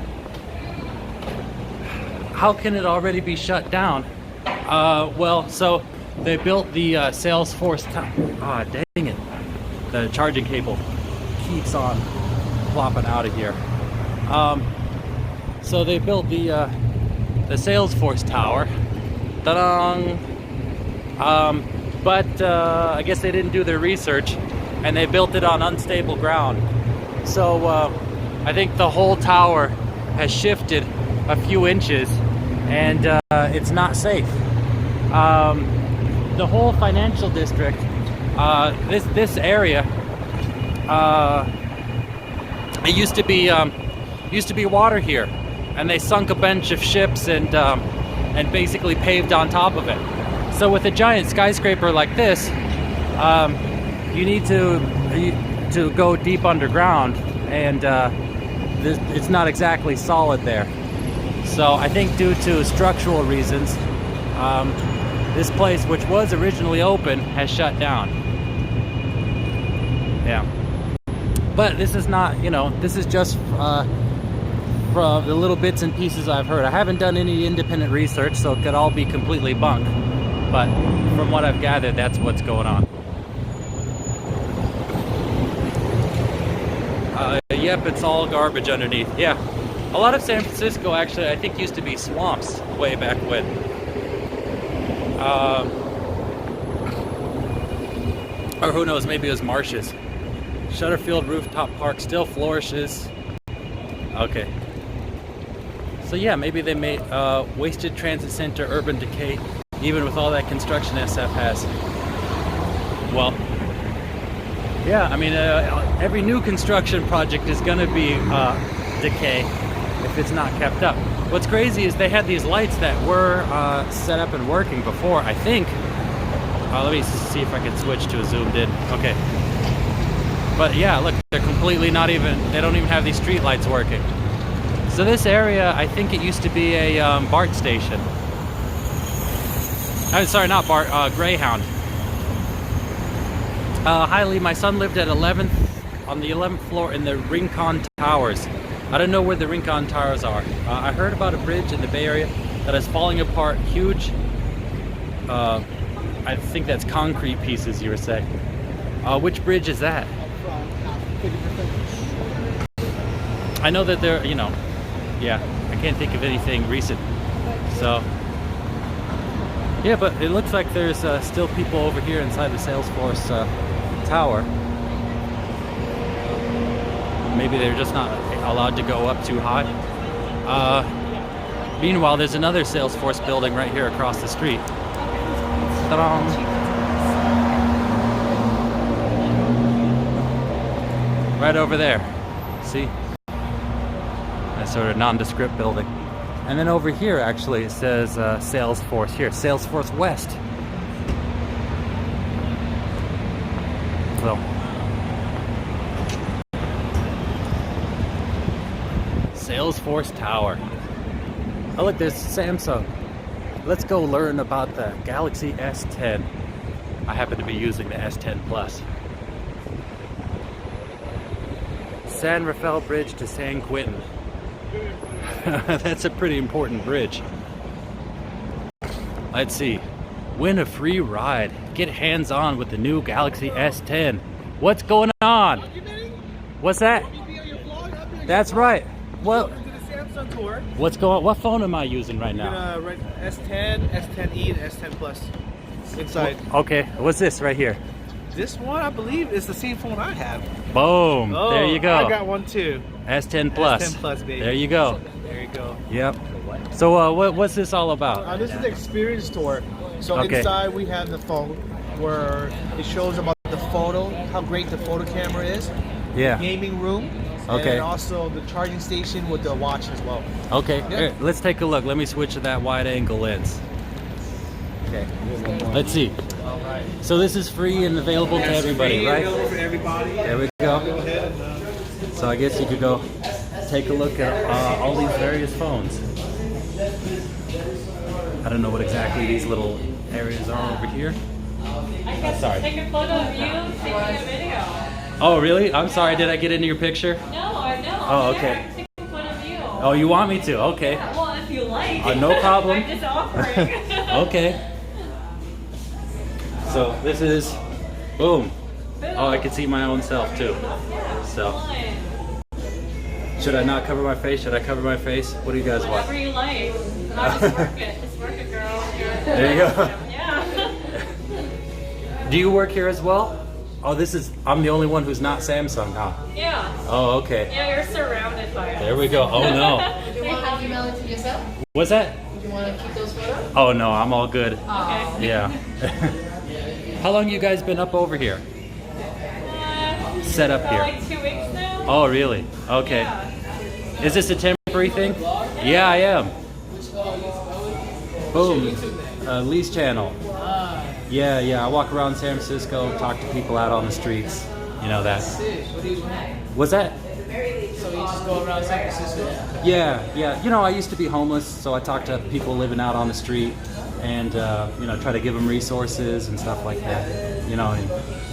How can it already be shut down? Well, so they built the Salesforce. Ah, dang it! The charging cable keeps on plopping out of here. So they built the Salesforce tower. Ta-dang! But I guess they didn't do their research, and they built it on unstable ground. So I think the whole tower has shifted a few inches, and it's not safe. The whole financial district, this area, it used to be water here, and they sunk a bunch of ships and basically paved on top of it. So with a giant skyscraper like this, you need to go deep underground, and it's not exactly solid there. So I think due to structural reasons, this place, which was originally open, has shut down. Yeah. But this is not, you know, this is just from the little bits and pieces I've heard. I haven't done any independent research, so it could all be completely bunk. But from what I've gathered, that's what's going on. Yep, it's all garbage underneath. Yeah. A lot of San Francisco, actually, I think used to be swamps way back when. Or who knows, maybe it was marshes. Shutterfield Rooftop Park still flourishes. Okay. So yeah, maybe they made wasted transit center, urban decay, even with all that construction SF has. Well, yeah, I mean, every new construction project is going to be decay if it's not kept up. What's crazy is they had these lights that were set up and working before, I think. Let me see if I can switch to a zoomed in. Okay. But yeah, look, they're completely not even, they don't even have these street lights working. So this area, I think it used to be a BART station. I'm sorry, not Bart. Greyhound. Hi Lee, my son lived at 11th on the 11th floor in the Rincon Towers. I don't know where the Rincon Towers are. I heard about a bridge in the Bay Area that is falling apart. Huge. I think that's concrete pieces. You were saying. Which bridge is that? I know that there. You know. Yeah. I can't think of anything recent. So. Yeah, but it looks like there's still people over here inside the Salesforce tower. Maybe they're just not allowed to go up too high. Meanwhile, there's another Salesforce building right here across the street. Ta-da! Right over there. See? That sort of nondescript building. And then over here, actually, it says Salesforce here. Salesforce West. So. Salesforce Tower. Oh look, there's Samsung. Let's go learn about the Galaxy S10. I happen to be using the S10 Plus. San Rafael Bridge to San Quentin. That's a pretty important bridge. Let's see. Win a free ride. Get hands-on with the new Galaxy S10. What's going on? What's that? That's right. What? What's going on? What phone am I using right now? S10, S10e, and S10 Plus inside. Okay, what's this right here? This one, I believe, is the same phone I have. Boom! Oh, there you go. I got one too. S10 Plus. S10 Plus, baby. There you go. There you go. Yep. So, what's this all about? This is the experience tour. So Okay. inside we have the phone where it shows about the photo, how great the photo camera is. Yeah. Gaming room. Okay. And also the charging station with the watch as well. Okay. Yeah. Here, let's take a look. Let me switch to that wide-angle lens. Okay. Let's see. All right. So this is free and available to everybody, right? Available for everybody. There we Go go. ahead. So I guess you could go take a look at all these various phones. I don't know what exactly these little areas are over here. Sorry. Take a photo of you taking a video. Oh, really? I'm sorry. Did I get into your picture? No, I know. Oh, okay. Take a photo of you. Oh, you want me to? Okay. Yeah, well, if you like. No problem. I'm just offering. Okay. So this is, boom. Oh, I can see my own self too. So, should I not cover my face? Should I cover my face? What do you guys want? Whatever you like. No, just work it. Just work it, girl. There you go. Yeah. Do you work here as well? Oh, I'm the only one who's not Samsung, huh? Yeah. Oh, okay. Yeah, you're surrounded by it. There we go. Oh no. Do you want to email it to yourself? What's that? Do you want to keep those photos? Oh no, I'm all good. Okay. Yeah. How long you guys been up over here? Set up About here. like 2 weeks now. Oh, really? Okay. Yeah. Is this a temporary thing? Yeah, I am. Boom. Lee's channel. Yeah. I walk around San Francisco, talk to people out on the streets. You know that. What do you want? What's that? So you just go around San Francisco? Yeah. You know, I used to be homeless, so I talk to people living out on the street and, try to give them resources and stuff like that. You know,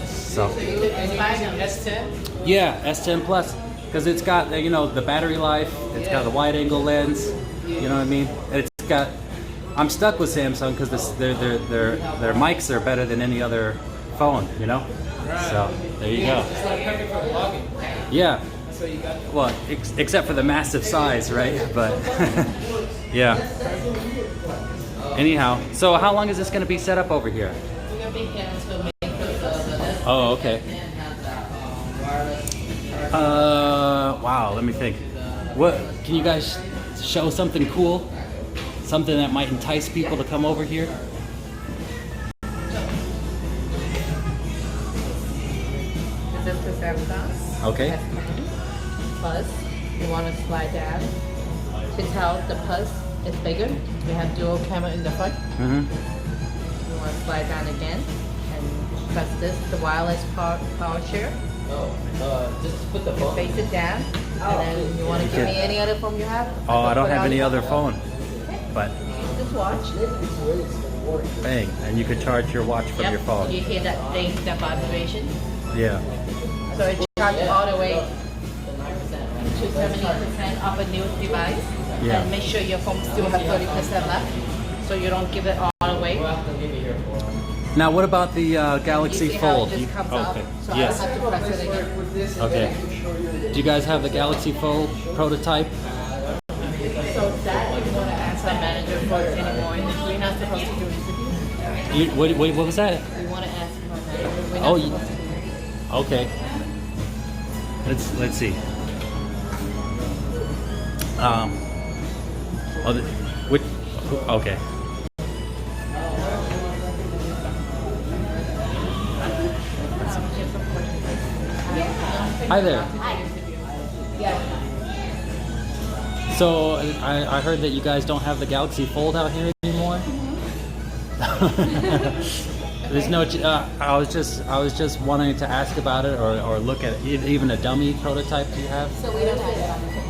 so. And you buying an S10? Yeah, S10 Plus, because it's got, the battery life, it's got a wide-angle lens, you know what I mean? And it's got, I'm stuck with Samsung because their mics are better than any other phone, you know? So, there you go. It's like perfect for vlogging. Yeah. So you got Well, except for the massive size, right? But, yeah. Anyhow, so how long is this going to be set up over here? we're gonna be here until May 1st. Oh, okay. Wow, let me think. What, can you guys show something cool? Something that might entice people to come over here? This is the Samsung. Okay. S10 Plus. You want to slide down. To tell the Plus is bigger. We have dual camera in the front. Mm-hmm. You want to slide down again and press this, the wireless power share. Just put the You face it down, and then you want to give me any other phone you have. Oh, I don't Put have on any your other phone. phone. But, Just watch. Bang, and you could charge your watch from your phone. You hear that ding, that vibration? Yeah. So it charges all the way to 70% of a new device. Yeah. And make sure your phone still has 30% left, so you don't give it all away. Now, what about the Galaxy You see how Fold? it just comes Okay. out? So Yes. I don't have to press it again. Okay. Do you guys have the Galaxy Fold prototype? So that you want to ask our manager for anymore. We're not supposed to do interviews. What was that? We want to ask our manager. We're not Oh, supposed to do interviews. Okay. Let's see. Which? Okay. Hi there. So I heard that you guys don't have the Galaxy Fold out here anymore. There's no. I was just wanting to ask about it or look at even a dummy prototype. Do you have? So we don't have it on the table.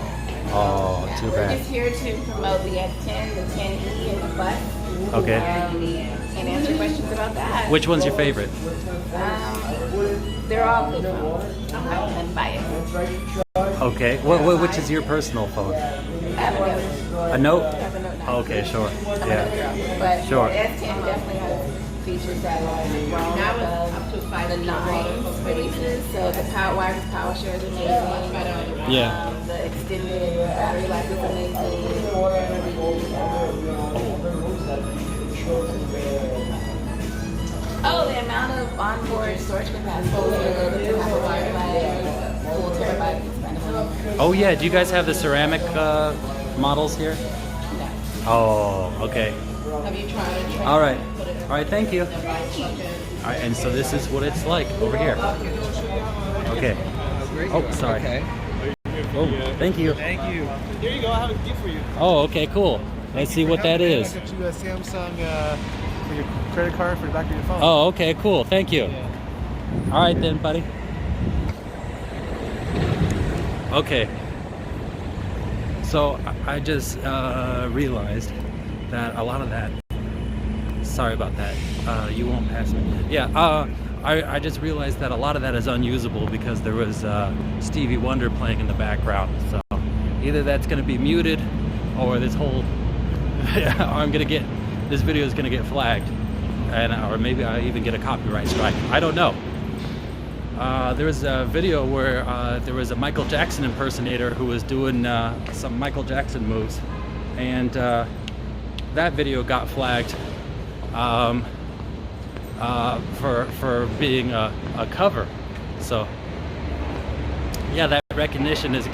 Oh, too We're bad. just here to promote the F10, the 10E, and the bus. Okay. And answer questions about that. Which one's your favorite? They're all good phones. I'm unbiased. Okay. Which is your personal phone? I have a note. A Note? I have a note now. Okay, sure. I'm a note Yeah. girl. But Sure. the S10 definitely has features that are wrong Now with it's up to 5 the 9 releases. So the wireless power share is amazing. Yeah. The extended battery life is amazing. Oh, the amount of onboard storage capacity to have a Wi-Fi full terabyte is kind of amazing. Oh yeah. Do you guys have the ceramic models here? No. Oh, okay. Have you tried it? All right. All right. Thank you. All right. And so this is what it's like over here. Okay. Oh, sorry. Okay. Oh, thank you. Thank you. Here you go. I have a gift for you. Oh, okay, cool. Let's see what that is. I got you a Samsung for your credit card for the back of your phone. Oh, okay, cool. Thank you. All right then, buddy. Okay. So I just realized that a lot of that. Sorry about that. You won't pass me. Yeah. I just realized that a lot of that is unusable because there was Stevie Wonder playing in the background. So either that's going to be muted, or this whole this video is going to get flagged, and or maybe I even get a copyright strike. I don't know. There was a video where there was a Michael Jackson impersonator who was doing some Michael Jackson moves, and that video got flagged for being a cover. So yeah, that recognition is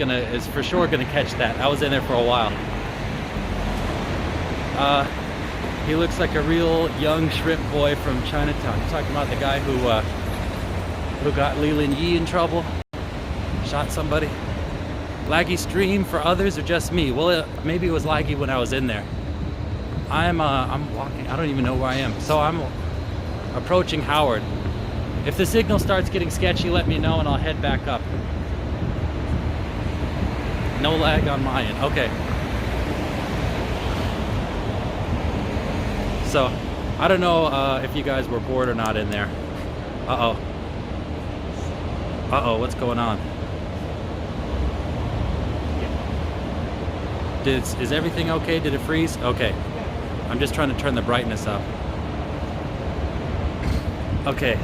for sure gonna catch that. I was in there for a while. He looks like a real young shrimp boy from Chinatown. You're talking about the guy who got Li Lin Yi in trouble, shot somebody. Laggy stream for others or just me? Well, maybe it was laggy when I was in there. I'm walking. I don't even know where I am. So I'm approaching Howard. If the signal starts getting sketchy, let me know and I'll head back up. No lag on my end. Okay. So, I don't know if you guys were bored or not in there. Uh-oh. Uh-oh, what's going on? Is everything okay? Did it freeze? Okay. I'm just trying to turn the brightness up. Okay.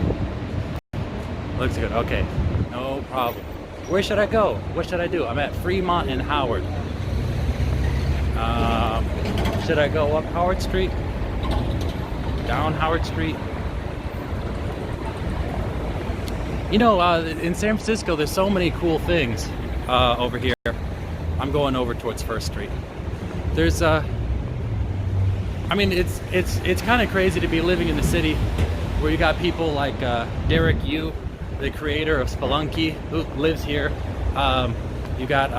Looks good. Okay. No problem. Where should I go? What should I do? I'm at Fremont and Howard. Should I go up Howard Street? Down Howard Street? You know, in San Francisco, there's so many cool things over here. I'm going over towards First Street. There's I mean, it's kind of crazy to be living in the city where you got people like Derek Yu, the creator of Spelunky, who lives here. You got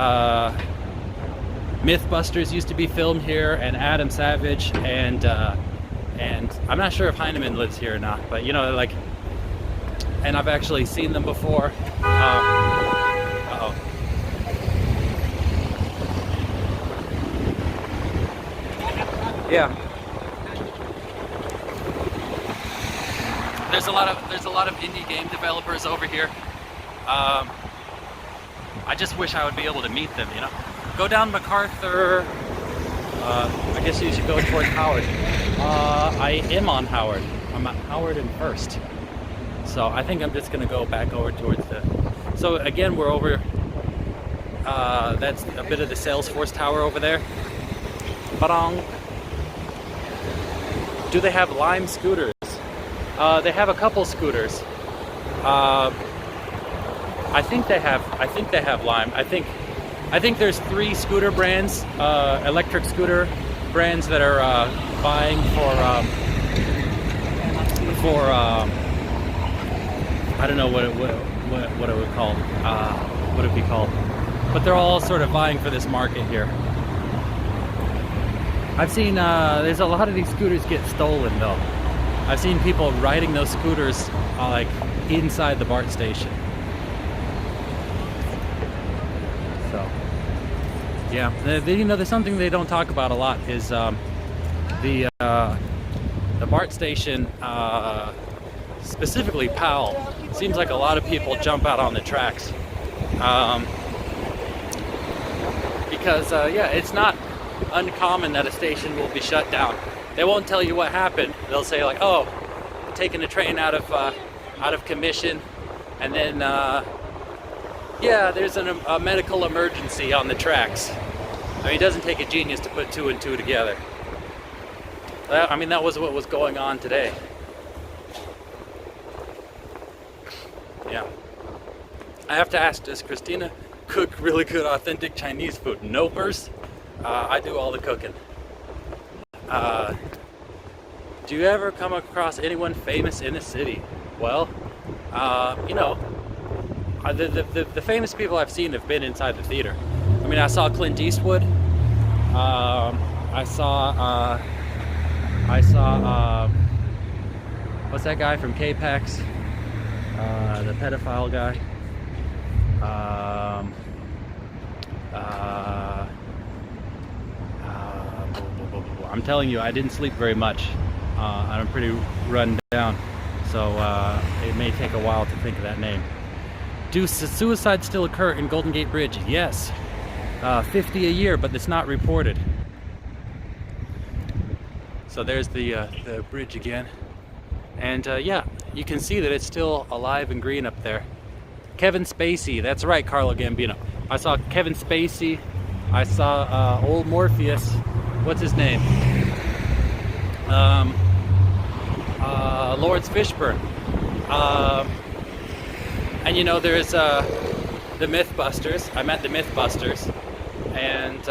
Mythbusters used to be filmed here, and Adam Savage, and I'm not sure if Heineman lives here or not, but you know, like, and I've actually seen them before. Uh-oh. Yeah. there's a lot of indie game developers over here. I just wish I would be able to meet them, you know. Go down MacArthur. I guess you should go towards Howard. I am on Howard. I'm at Howard and First. So I think I'm just gonna go back over towards the. So again, we're over. That's a bit of the Salesforce tower over there. Ba-dong. Do they have Lime scooters? They have a couple scooters. I think they have Lime. I think there's 3 scooter brands, electric scooter brands that are buying for I don't know what it would call what it be called, but they're all sort of vying for this market here. I've seen there's a lot of these scooters get stolen though. I've seen people riding those scooters like inside the BART station. So yeah, you know, there's something they don't talk about a lot is the BART station, specifically Powell. Seems like a lot of people jump out on the tracks because yeah, it's not uncommon that a station will be shut down. They won't tell you what happened. They'll say like, "Oh, taking a train out of commission," and then yeah, there's a medical emergency on the tracks. I mean, it doesn't take a genius to put 2 and 2 together. I mean, that was what was going on today. Yeah. I have to ask, does Christina cook really good, authentic Chinese food? Nopers. I do all the cooking. Do you ever come across anyone famous in the city? Well, you know, the famous people I've seen have been inside the theater. I mean, I saw Clint Eastwood. I saw what's that guy from K-Pax? The pedophile guy. I'm telling you, I didn't sleep very much. I'm pretty run down, so it may take a while to think of that name. Do suicides still occur in Golden Gate Bridge? Yes. 50 a year, but it's not reported. So there's the bridge again. And yeah, you can see that it's still alive and green up there. Kevin Spacey, that's right, Carlo Gambino. I saw Kevin Spacey. I saw old Morpheus. What's his name? Lawrence Fishburne. And you know, there's the Mythbusters. I met the Mythbusters. And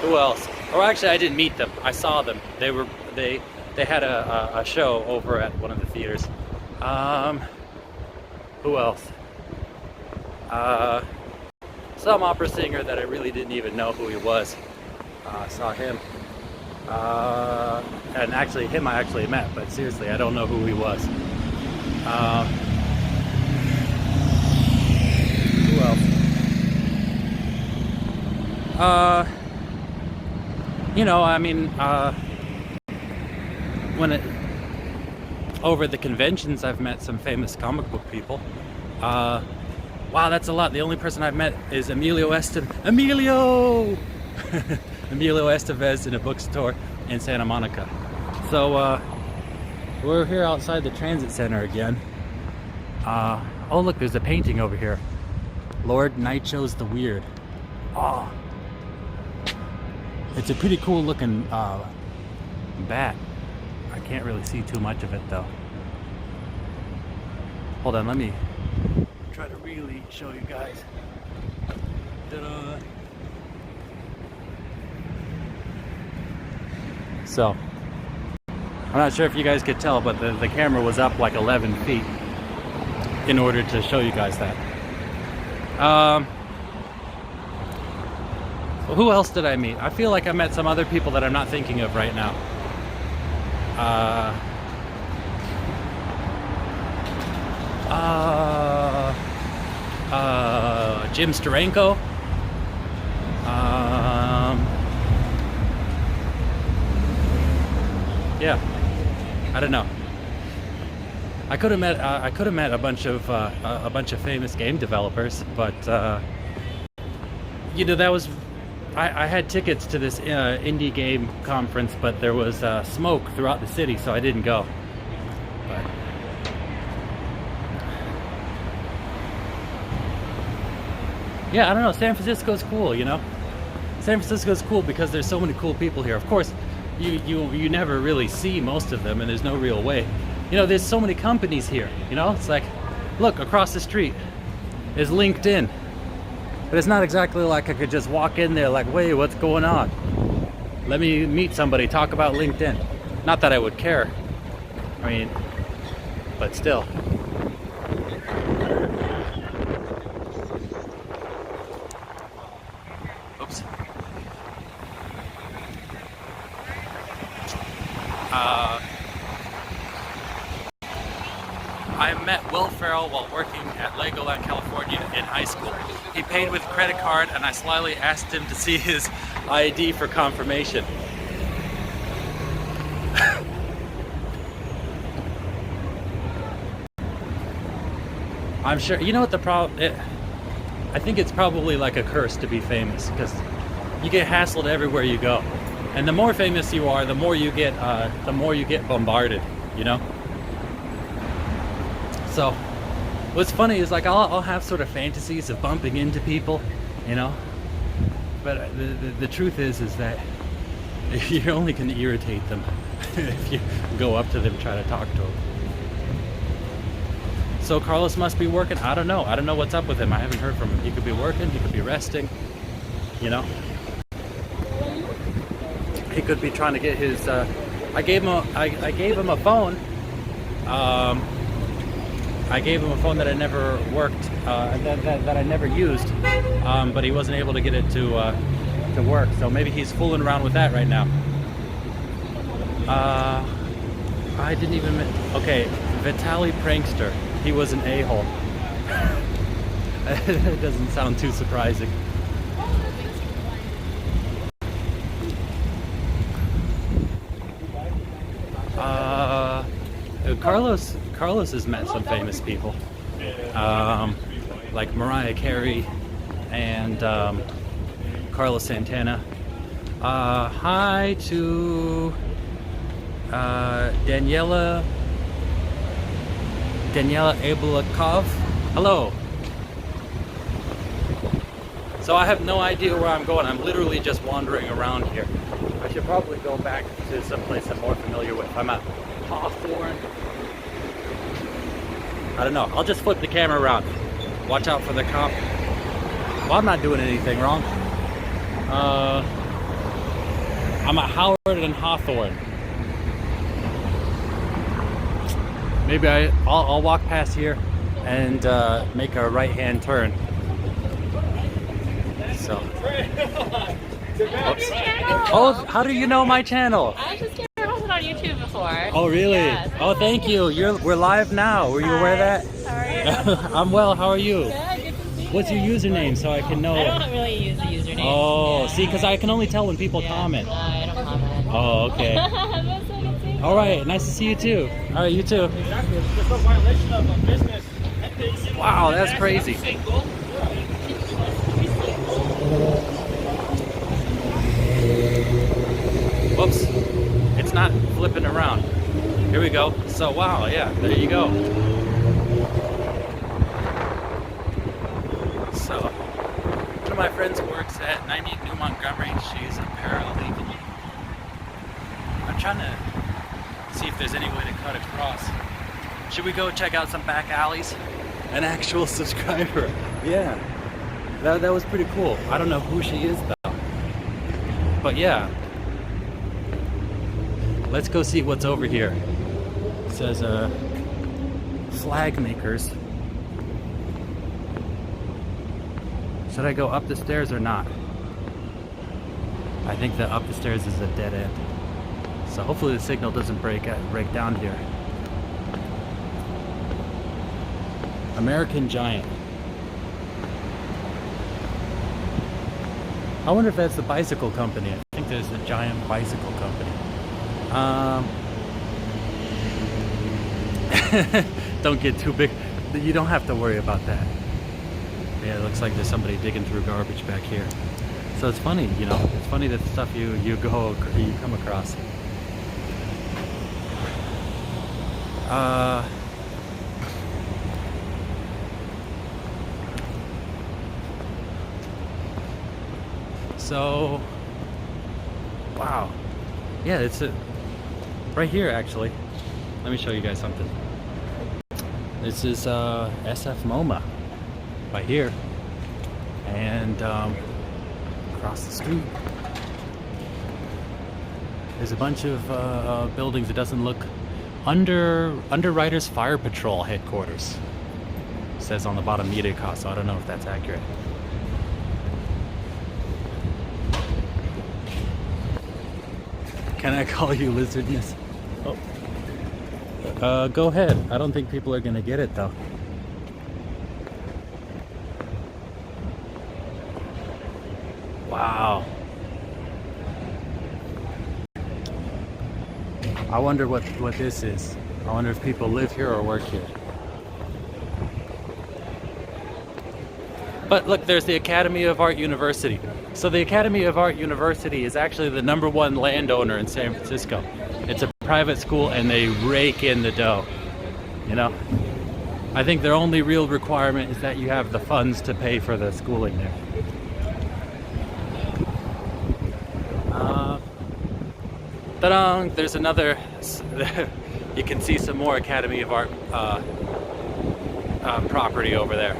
who else? Or actually, I didn't meet them. I saw them. They had a show over at one of the theaters. Who else? Some opera singer that I really didn't even know who he was. Saw him. And actually, him I actually met, but seriously, I don't know who he was. Who else? You know, I mean, over the conventions, I've met some famous comic book people. Wow, that's a lot. The only person I've met is Emilio Estevez in a bookstore in Santa Monica. So we're here outside the transit center again. Oh look, there's a painting over here. Lord Nicho's the Weird. Oh, it's a pretty cool looking bat. I can't really see too much of it though. Hold on, let me try to really show you guys. Ta-da. So, I'm not sure if you guys could tell, but the camera was up like 11 feet in order to show you guys that. Who else did I meet? I feel like I met some other people that I'm not thinking of right now. Jim Steranko. Yeah, I don't know. I could have met a bunch of famous game developers, but you know, that was I had tickets to this indie game conference, but there was smoke throughout the city, so I didn't go. But yeah, I don't know. San Francisco's cool, you know. San Francisco's cool because there's so many cool people here. Of course, you never really see most of them, and there's no real way. You know, there's so many companies here. You know, it's like, look, across the street is LinkedIn, but it's not exactly like I could just walk in there like, wait, what's going on? Let me meet somebody, talk about LinkedIn. Not that I would care. I mean, but still. Oops. I met Will Ferrell while working at Legoland, California in high school. He paid with a credit card, and I slyly asked him to see his ID for confirmation. I'm sure, you know what the problem, I think it's probably like a curse to be famous, because you get hassled everywhere you go. And the more famous you are, the more you get bombarded, you know? So, what's funny is like I'll have sort of fantasies of bumping into people, you know? But the truth is that you're only going to irritate them if you go up to them and try to talk to them. So Carlos must be working. I don't know. I don't know what's up with him. I haven't heard from him. He could be working. He could be resting. You know. He could be trying to get his. I gave him a phone. I gave him a phone that I never worked. That I never used. But he wasn't able to get it to work. So maybe he's fooling around with that right now. I didn't even. Okay, Vitaly Prankster. He was an a-hole. It doesn't sound too surprising. Carlos has met some famous people, like Mariah Carey and Carlos Santana. Hi to Daniela Abulakov. Hello. So I have no idea where I'm going. I'm literally just wandering around here. I should probably go back to some place I'm more familiar with. I'm at Hawthorne. I don't know. I'll just flip the camera around. Watch out for the cop. Well, I'm not doing anything wrong. I'm at Howard and Hawthorne. Maybe I'll walk past here and make a right-hand turn. So. Oops. Oh, how do you know my channel? I just came across it on YouTube before. Oh, really? Yeah, oh, thank you. We're live now. Were you aware of that? How are you? I'm well. How are you? Good, good to see you. What's your username so I can know? I don't really use the username. Oh, yeah. see, because I can only tell when people comment. I don't comment. Oh, okay. That's so good to see you. All right. Nice to see you too. All right, you too. Exactly. There's no violation of business ethics. Wow, that's crazy. Whoops. It's not flipping around. Here we go. So, wow, yeah, there you go. So, one of my friends works at 90 New Montgomery. She's a paralegal. I'm trying to see if there's any way to cut across. Should we go check out some back alleys? An actual subscriber. Yeah. That was pretty cool. I don't know who she is though. But yeah. Let's go see what's over here. It says flag makers. Should I go up the stairs or not? I think that up the stairs is a dead end. So hopefully the signal doesn't break down here. American Giant. I wonder if that's the bicycle company. I think there's a Giant bicycle company. Don't get too big. You don't have to worry about that. Yeah, it looks like there's somebody digging through garbage back here. So it's funny, you know, it's funny that the stuff you come across. So, wow. Yeah, it's right here actually. Let me show you guys something. This is SF MoMA right here, and across the street there's a bunch of buildings. It doesn't look Underwriters Fire Patrol headquarters. It says on the bottom media cost, so I don't know if that's accurate. Can I call you lizardness? Oh. Go ahead. I don't think people are gonna get it though. Wow. I wonder what this is. I wonder if people live here or work here. But look, there's the Academy of Art University. So the Academy of Art University is actually the #1 landowner in San Francisco. It's a private school and they rake in the dough, you know? I think their only real requirement is that you have the funds to pay for the schooling there. Ta-da! There's another, you can see some more Academy of Art property over there.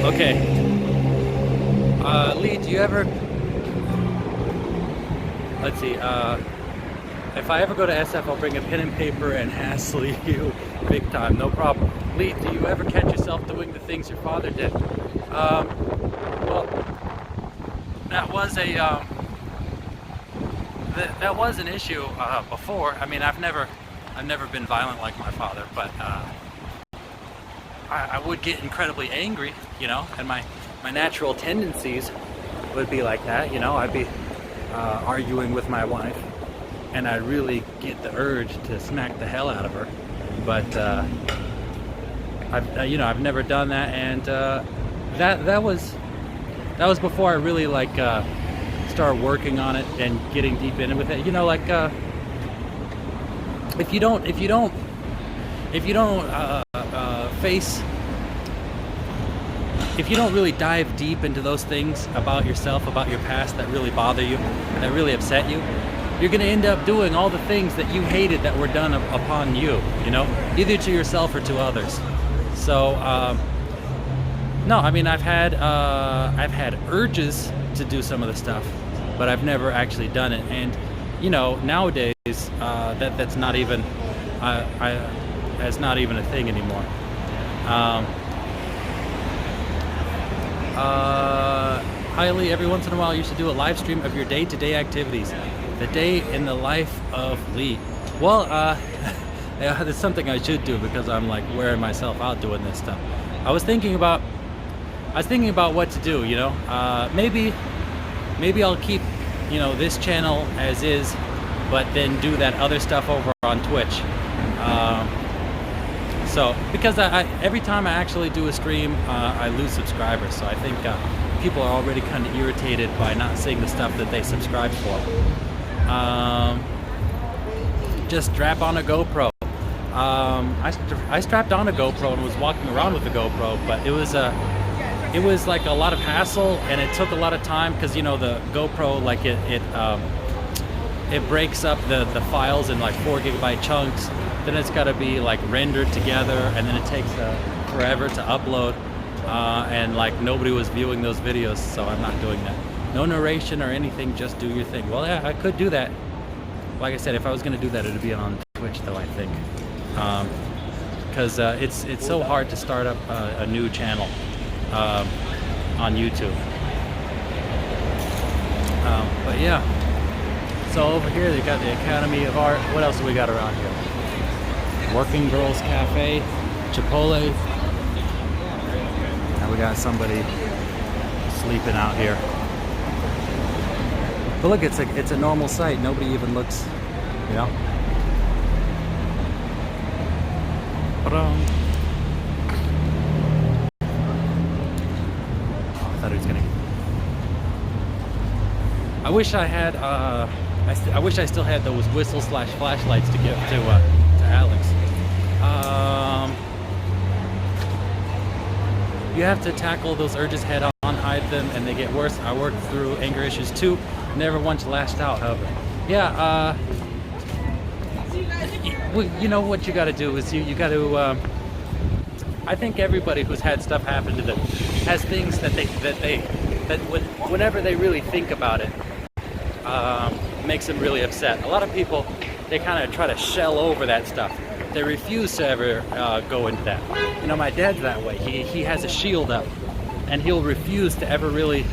Okay. Lee, do you ever... Let's see, if I ever go to SF, I'll bring a pen and paper and hassle you big time, no problem. Lee, do you ever catch yourself doing the things your father did? Well, that was a, that was an issue before. I mean, I've never been violent like my father, but I would get incredibly angry, you know, and my natural tendencies would be like that, you know. I'd be arguing with my wife, and I'd really get the urge to smack the hell out of her. But I've never done that, and that was before I really like started working on it and getting deep in with it. You know, like if you don't if you don't really dive deep into those things about yourself, about your past that really bother you, that really upset you, you're going to end up doing all the things that you hated that were done upon you, you know, either to yourself or to others. So, no, I mean, I've had urges to do some of the stuff, but I've never actually done it. And, you know, nowadays, that's not even, that's not even a thing anymore. Highly, every once in a while you should do a live stream of your day-to-day activities. The day in the life of Lee. Well, yeah, that's something I should do because I'm like wearing myself out doing this stuff. I was thinking about what to do, you know. Maybe I'll keep, you know, this channel as is, but then do that other stuff over on Twitch. So, because every time I actually do a stream, I lose subscribers. So I think people are already kind of irritated by not seeing the stuff that they subscribe for. Just strap on a GoPro. I strapped on a GoPro and was walking around with the GoPro, but it was like a lot of hassle, and it took a lot of time because, you know, the GoPro, like it breaks up the files in like 4 GB chunks. Then it's got to be like rendered together, and then it takes forever to upload, and like nobody was viewing those videos, so I'm not doing that. No narration or anything, just do your thing. Well, yeah, I could do that. Like I said, if I was going to do that, it would be on Twitch, though, I think, because it's so hard to start up a new channel on YouTube. But yeah, so over here they got the Academy of Art. What else do we got around here? Working Girls Cafe, Chipotle. Now we got somebody sleeping out here. But look, it's a normal sight. Nobody even looks, you know. But I thought he was gonna. I wish I had. I wish I still had those whistle/flashlights to give to Alex. You have to tackle those urges head on, hide them, and they get worse. I worked through anger issues too. Never once lashed out, however. Yeah. You know what you got to do is you got to. I think everybody who's had stuff happen to them has things that whenever they really think about it, makes them really upset. A lot of people, they kind of try to shell over that stuff. They refuse to ever go into that. You know, my dad's that way. He has a shield up, and he'll refuse to ever really.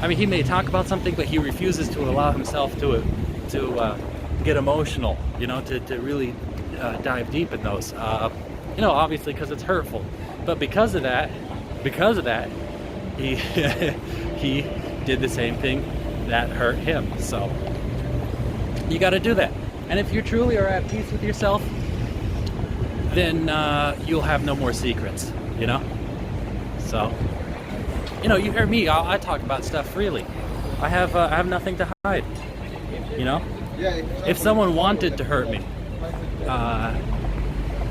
I mean, he may talk about something, but he refuses to allow himself to get emotional. You know, to really dive deep in those. You know, obviously because it's hurtful. But because of that, he he did the same thing that hurt him. So you got to do that. And if you truly are at peace with yourself, then you'll have no more secrets, you know? So, you know, you hear me, I talk about stuff freely. I have nothing to hide, you know? If someone wanted to hurt me,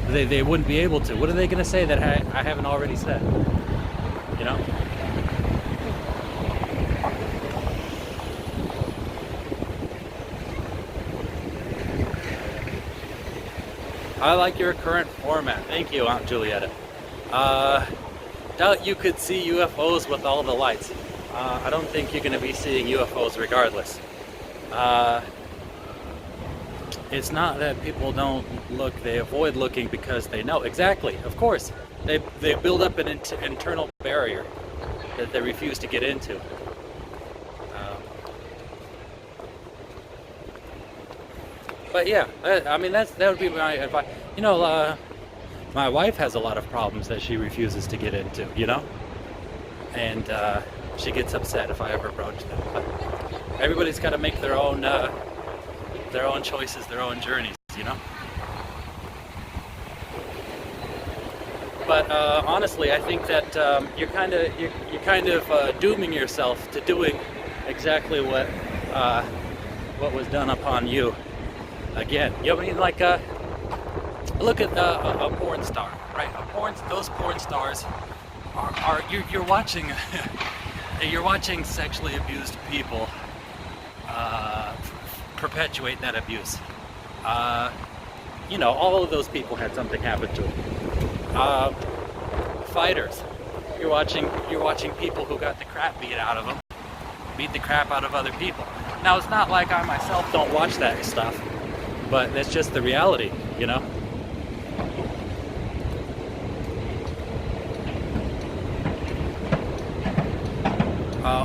they wouldn't be able to. What are they going to say that I haven't already said, you know? I like your current format. Thank you, Aunt Julietta. Doubt you could see UFOs with all the lights. I don't think you're going to be seeing UFOs regardless. It's not that people don't look, they avoid looking because they know. Exactly, of course. They build up an internal barrier that they refuse to get into. But yeah, I mean that would be my advice. You know, my wife has a lot of problems that she refuses to get into. You know, and she gets upset if I ever broach them. But everybody's got to make their own choices, their own journeys. You know. But honestly, I think that you're kind of dooming yourself to doing exactly what was done upon you. Again, you know what I mean? Like, look at a porn star, right? Those porn stars are you're watching you're watching sexually abused people perpetuate that abuse. You know, all of those people had something happen to them. Fighters, you're watching people who got the crap beat out of them, beat the crap out of other people. Now, it's not like I myself don't watch that stuff. But that's just the reality, you know?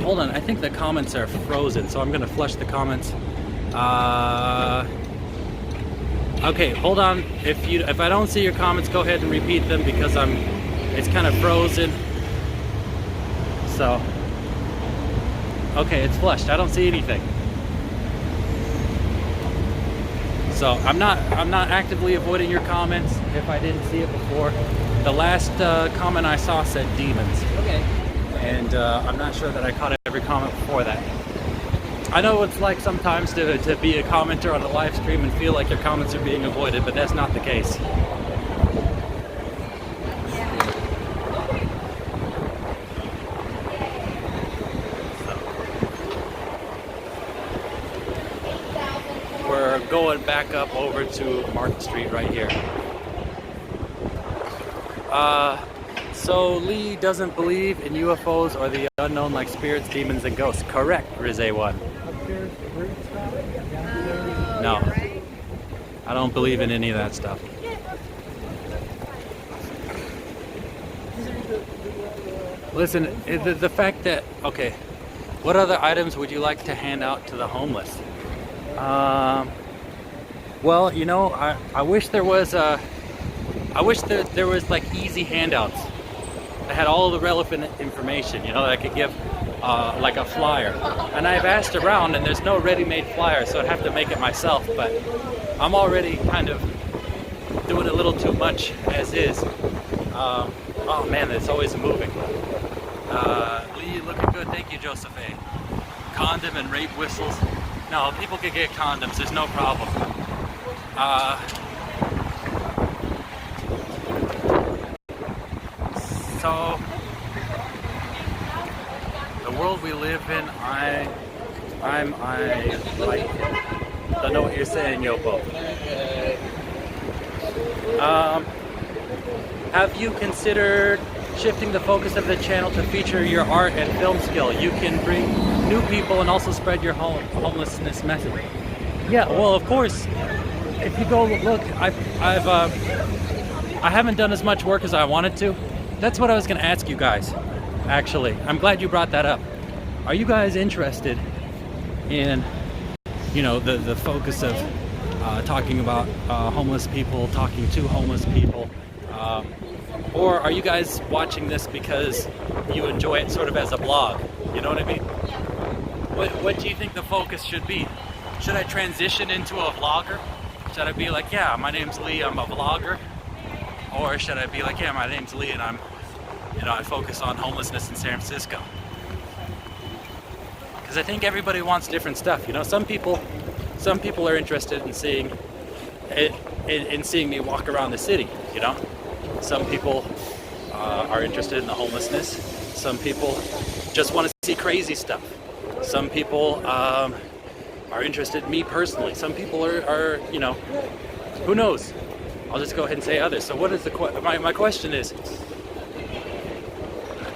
Hold on, I think the comments are frozen, so I'm gonna flush the comments. Okay, hold on. If I don't see your comments, go ahead and repeat them because it's kind of frozen. So, okay, it's flushed. I don't see anything. So I'm not actively avoiding your comments if I didn't see it before. The last comment I saw said demons. Okay. And I'm not sure that I caught every comment before that. I know what it's like sometimes to be a commenter on a live stream and feel like your comments are being avoided, but that's not the case. Going back up over to Market Street right here. So Lee doesn't believe in UFOs or the unknown like spirits, demons, and ghosts. Correct, Rizé1. No. I don't believe in any of that stuff. Listen, the fact that, okay, what other items would you like to hand out to the homeless? Well, you know, I wish there was like easy handouts that had all the relevant information, you know, that I could give like a flyer. And I've asked around, and there's no ready-made flyer, so I'd have to make it myself. But I'm already kind of doing a little too much as is. Oh man, it's always moving. Lee, looking good. Thank you, Joseph A. Condom and rape whistles. No, people can get condoms. There's no problem. So, the world we live in, I like, don't know what you're saying, Yopo. Have you considered shifting the focus of the channel to feature your art and film skill? You can bring new people and also spread your homelessness message. Yeah, well, of course. If you go look, I haven't done as much work as I wanted to. That's what I was going to ask you guys. Actually, I'm glad you brought that up. Are you guys interested in, you know, the focus of talking about homeless people, talking to homeless people? Or are you guys watching this because you enjoy it sort of as a blog? You know what I mean? What do you think the focus should be? Should I transition into a vlogger? Should I be like, yeah, my name's Lee, I'm a vlogger? Or should I be like, yeah, my name's Lee and I'm, you know, I focus on homelessness in San Francisco? Because I think everybody wants different stuff. You know, some people are interested in seeing me walk around the city, you know? Some people are interested in the homelessness. Some people just want to see crazy stuff. Some people are interested in me personally. Some people are, you know, who knows? I'll just go ahead and say others. So what is my question is,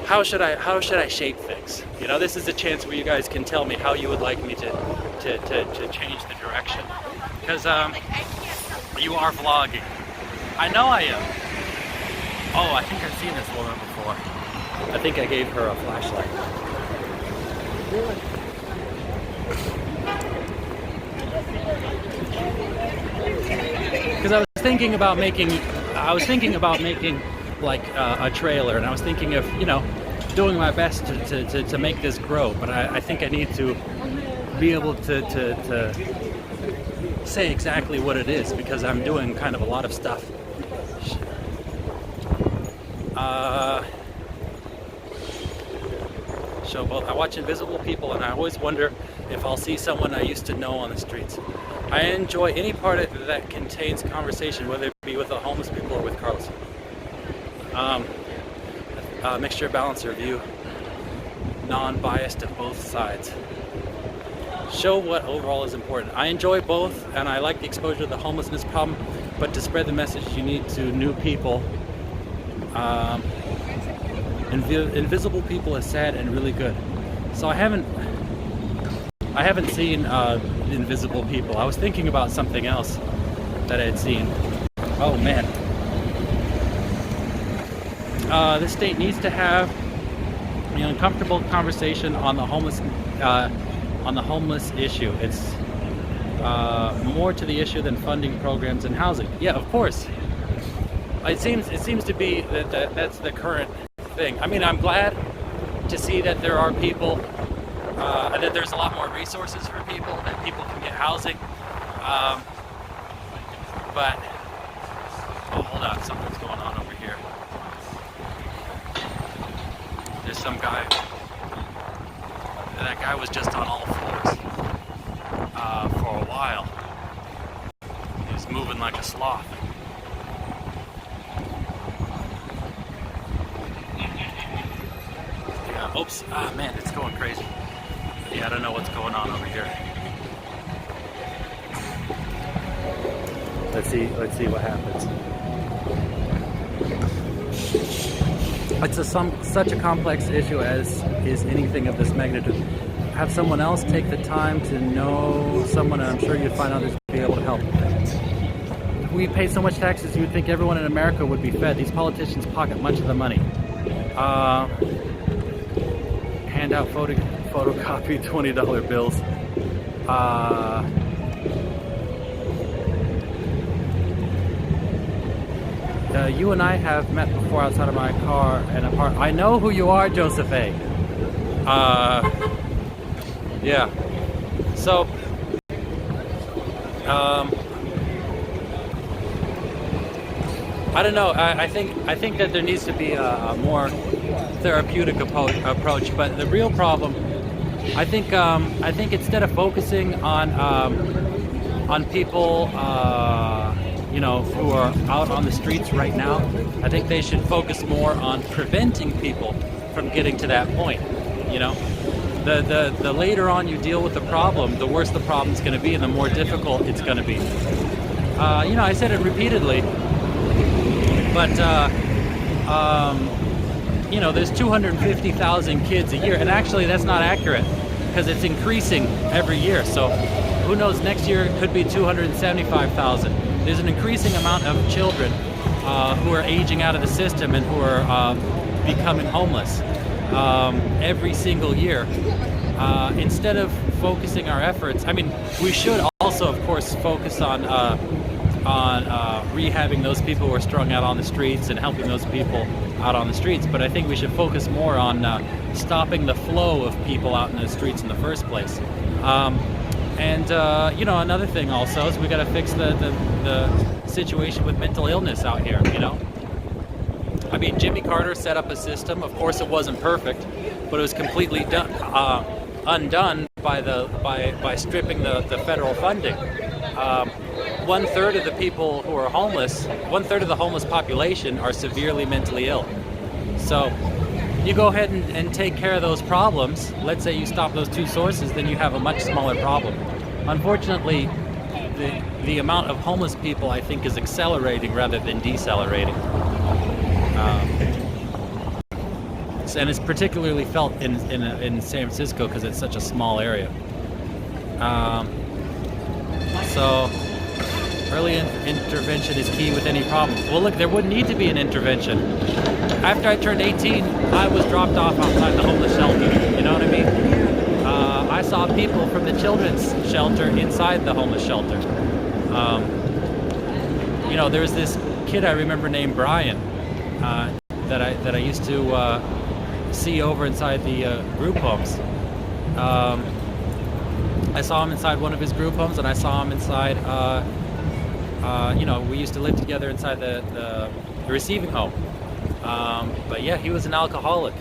how should I shape things? You know, this is a chance where you guys can tell me how you would like me to change the direction. Because you are vlogging. I know I am. Oh, I think I've seen this woman before. I think I gave her a flashlight. Because I was thinking about making like a trailer, and I was thinking of, you know, doing my best to make this grow. But I think I need to be able to say exactly what it is, because I'm doing kind of a lot of stuff. Show both. I watch Invisible People, and I always wonder if I'll see someone I used to know on the streets. I enjoy any part of it that contains conversation, whether it be with the homeless people or with Carlos. Mixture, balance, review, non-biased of both sides. Show what overall is important. I enjoy both, and I like the exposure to the homelessness problem, but to spread the message, you need to new people. Invisible People is sad and really good. So I haven't seen Invisible People. I was thinking about something else that I had seen. Oh man. This state needs to have an uncomfortable conversation on the homeless issue. It's more to the issue than funding programs and housing. Yeah, of course. It seems to be that's the current thing. I mean, I'm glad to see that there are people, that there's a lot more resources for people, that people can get housing. But oh, hold on, something's going on over here. There's some guy. That guy was just on all fours for a while. He was moving like a sloth. Yeah, oops. Ah, man, it's going crazy. Yeah, I don't know what's going on over here. Let's see what happens. It's such a complex issue as is anything of this magnitude. Have someone else take the time to know someone, and I'm sure you'd find others to be able to help. We pay so much taxes, you would think everyone in America would be fed. These politicians pocket much of the money. Hand out photocopy $20 bills. You and I have met before outside of my car and apart. I know who you are, Joseph A. Yeah. So, I don't know. I think that there needs to be a more therapeutic approach. But the real problem, I think instead of focusing on people, who are out on the streets right now, I think they should focus more on preventing people from getting to that point. The later on you deal with the problem, the worse the problem's going to be, and the more difficult it's going to be. I said it repeatedly, but there's 250,000 kids a year, and actually that's not accurate because it's increasing every year. So who knows? Next year it could be 275,000. There's an increasing amount of children who are aging out of the system and who are becoming homeless every single year. Instead of focusing our efforts, we should also, of course, focus on rehabbing those people who are strung out on the streets and helping those people out on the streets. But I think we should focus more on stopping the flow of people out in the streets in the first place. Another thing also is we got to fix the situation with mental illness out here. Jimmy Carter set up a system. Of course, it wasn't perfect, but it was completely undone by stripping the federal funding. 1/3 of the people who are homeless, 1/3 of the homeless population are severely mentally ill. So you go ahead and take care of those problems. Let's say you stop those two sources, then you have a much smaller problem. Unfortunately, the amount of homeless people, I think, is accelerating rather than decelerating. And it's particularly felt in San Francisco because it's such a small area. So early intervention is key with any problem. Well, look, there wouldn't need to be an intervention. After I turned 18, I was dropped off outside the homeless shelter. You know what I mean? I saw people from the children's shelter inside the homeless shelter. There was this kid I remember named Brian that I used to see over inside the group homes. I saw him inside one of his group homes, and I saw him inside. We used to live together inside the receiving home. But yeah, he was an alcoholic.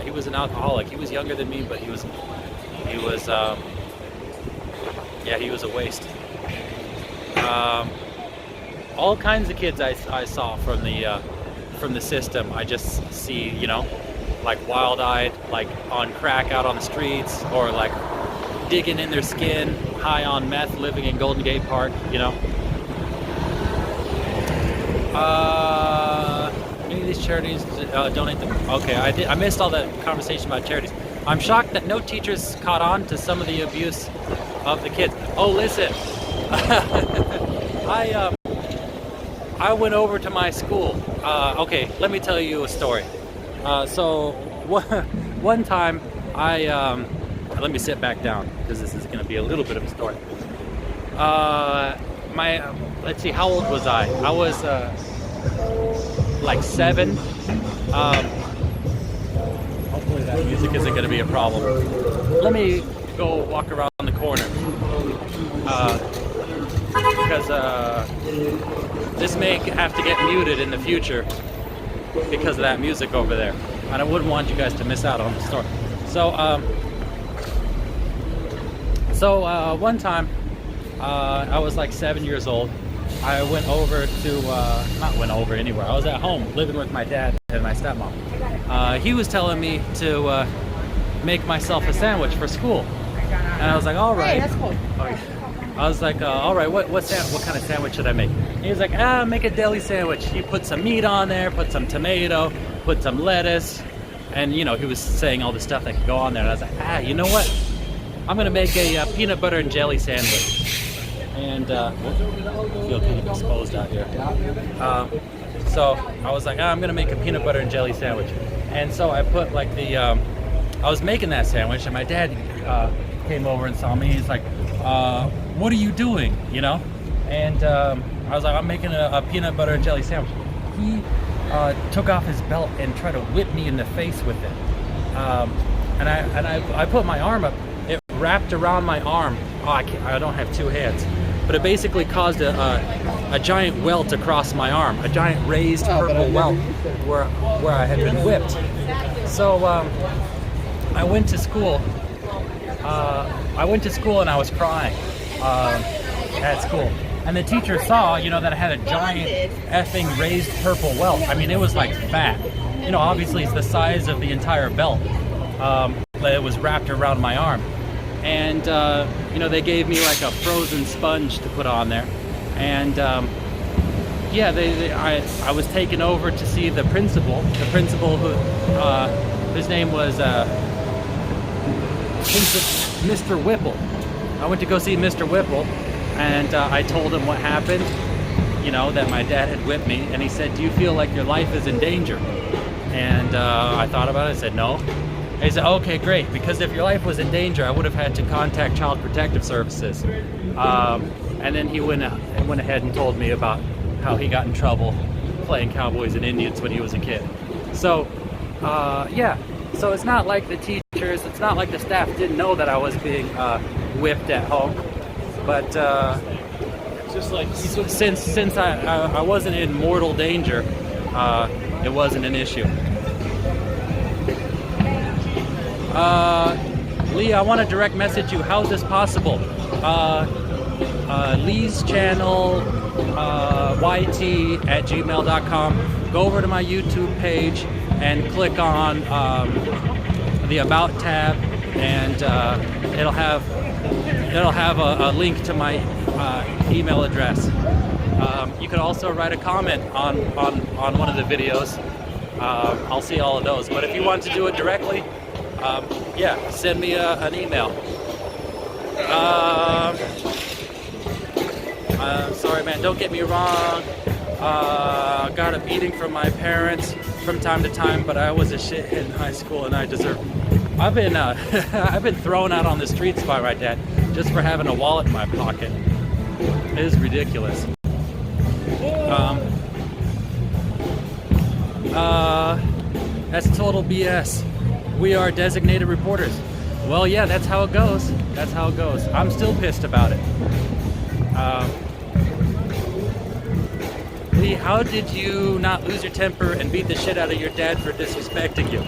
He was younger than me, but he was a waste. All kinds of kids I saw from the system. I just see, like wild-eyed, like on crack out on the streets, or like digging in their skin, high on meth, living in Golden Gate Park. Any of these charities donate them? Okay, I missed all that conversation about charities. I'm shocked that no teachers caught on to some of the abuse of the kids. Oh, listen, I went over to my school. Okay, let me tell you a story. So one time let me sit back down because this is going to be a little bit of a story. Let's see, how old was I? I was like 7. Hopefully that music isn't going to be a problem. Let me go walk around the corner because this may have to get muted in the future because of that music over there, and I wouldn't want you guys to miss out on the story. So one time I was like 7 years old. I went over to not went over anywhere. I was at home living with my dad and my stepmom. He was telling me to make myself a sandwich for school, and I was like, all right. Hey, that's cool. I was like, all right, what kind of sandwich should I make? And he was like, make a deli sandwich. He put some meat on there, put some tomato, put some lettuce, and he was saying all the stuff that could go on there. And I was like, you know what? I'm gonna make a peanut butter and jelly sandwich. And I feel kind of exposed out here. So I was like, I'm gonna make a peanut butter and jelly sandwich. And so I put like I was making that sandwich, and my dad came over and saw me. He's like, what are you doing? And I was like, I'm making a peanut butter and jelly sandwich. He took off his belt and tried to whip me in the face with it. and I put my arm up. It wrapped around my arm. Oh, I don't have two hands, but it basically caused a giant welt across my arm, a giant raised purple welt where I had been whipped. So I went to school. And I was crying at school. And the teacher saw, that I had a giant effing raised purple welt. I mean, it was like fat. Obviously it's the size of the entire belt. But it was wrapped around my arm. And, they gave me like a frozen sponge to put on there. And, I was taken over to see the principal. The principal his name was Mr. Whipple. I went to go see Mr. Whipple, and I told him what happened, that my dad had whipped me, and he said, "Do you feel like your life is in danger?" And I thought about it. I said, "No." And he said, "Okay, great, because if your life was in danger, I would have had to contact Child Protective Services." And then he went ahead and told me about how he got in trouble playing cowboys and Indians when he was a kid. So, so it's not like the teachers, it's not like the staff didn't know that I was being whipped at home. But just like since I wasn't in mortal danger, it wasn't an issue. Lee, I want to direct message you. How is this possible? Lee's channel, yt@gmail.com. Go over to my YouTube page and click on the About tab, and it'll have a link to my email address. You can also write a comment on one of the videos. I'll see all of those. But if you want to do it directly, send me an email. Sorry, man, don't get me wrong. Got a beating from my parents from time to time, but I was a shithead in high school, and I deserve. I've been thrown out on the streets by my dad just for having a wallet in my pocket. It is ridiculous. That's total BS. We are designated reporters. Well, yeah, that's how it goes. That's how it goes. I'm still pissed about it. Lee, how did you not lose your temper and beat the shit out of your dad for disrespecting you?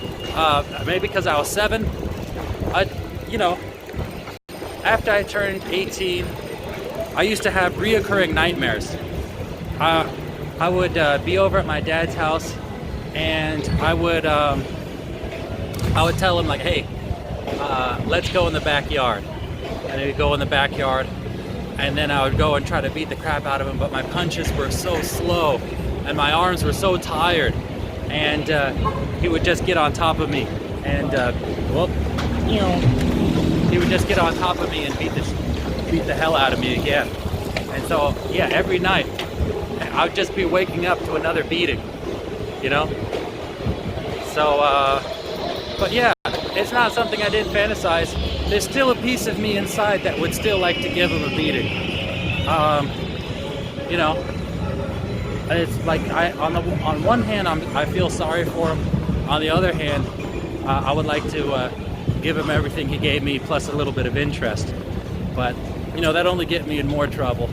Maybe because I was 7. After I turned 18, I used to have reoccurring nightmares. I would be over at my dad's house, and I would tell him, like, "Hey, let's go in the backyard." And he'd go in the backyard, and then I would go and try to beat the crap out of him, but my punches were so slow, and my arms were so tired, and he would just get on top of me, and he would just get on top of me and beat the hell out of me again. And so, yeah, every night I would just be waking up to another beating, So, but yeah, it's not something I didn't fantasize. There's still a piece of me inside that would still like to give him a beating. It's like on one hand I feel sorry for him. On the other hand, I would like to give him everything he gave me plus a little bit of interest. But that only get me in more trouble.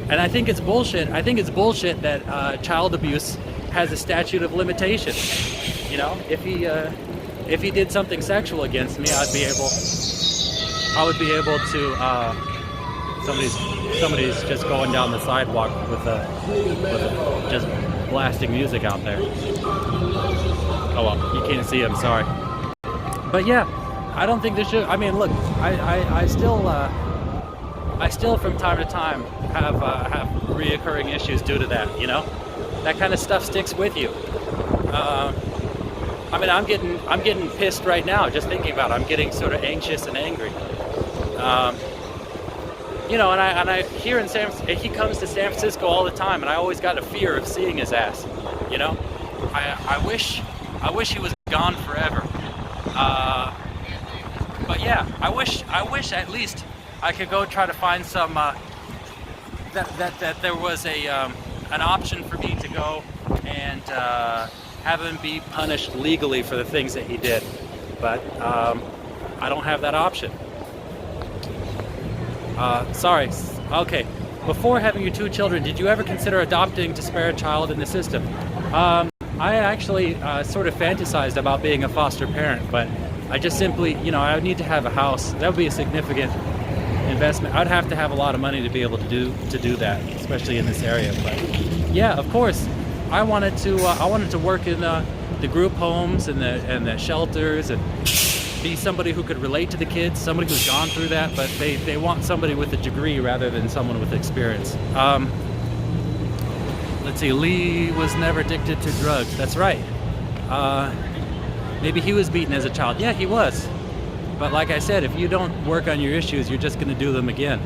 And I think it's bullshit. I think it's bullshit that child abuse has a statute of limitation. If he did something sexual against me, I would be able to. Somebody's just going down the sidewalk with just blasting music out there. Oh well, you can't see him. Sorry. But yeah, I don't think this should. I mean, look, I still from time to time have reoccurring issues due to that. That kind of stuff sticks with you. I mean, I'm getting pissed right now just thinking about it. I'm getting sort of anxious and angry. And I here in he comes to San Francisco all the time, and I always got a fear of seeing his ass. I wish he was gone forever. But yeah, I wish at least I could go try to find some that there was an option for me to go and have him be punished legally for the things that he did. but I don't have that option. Sorry. Okay. Before having your 2 children, did you ever consider adopting to spare a child in the system? I actually sort of fantasized about being a foster parent, but I just simply, I would need to have a house. That would be a significant investment. I'd have to have a lot of money to be able to do that, especially in this area. But yeah, of course, I wanted to work in the group homes and the shelters and be somebody who could relate to the kids, somebody who's gone through that, but they want somebody with a degree rather than someone with experience. Let's see, Lee was never addicted to drugs. That's right. Maybe he was beaten as a child. Yeah, he was. But like I said, if you don't work on your issues, you're just going to do them again.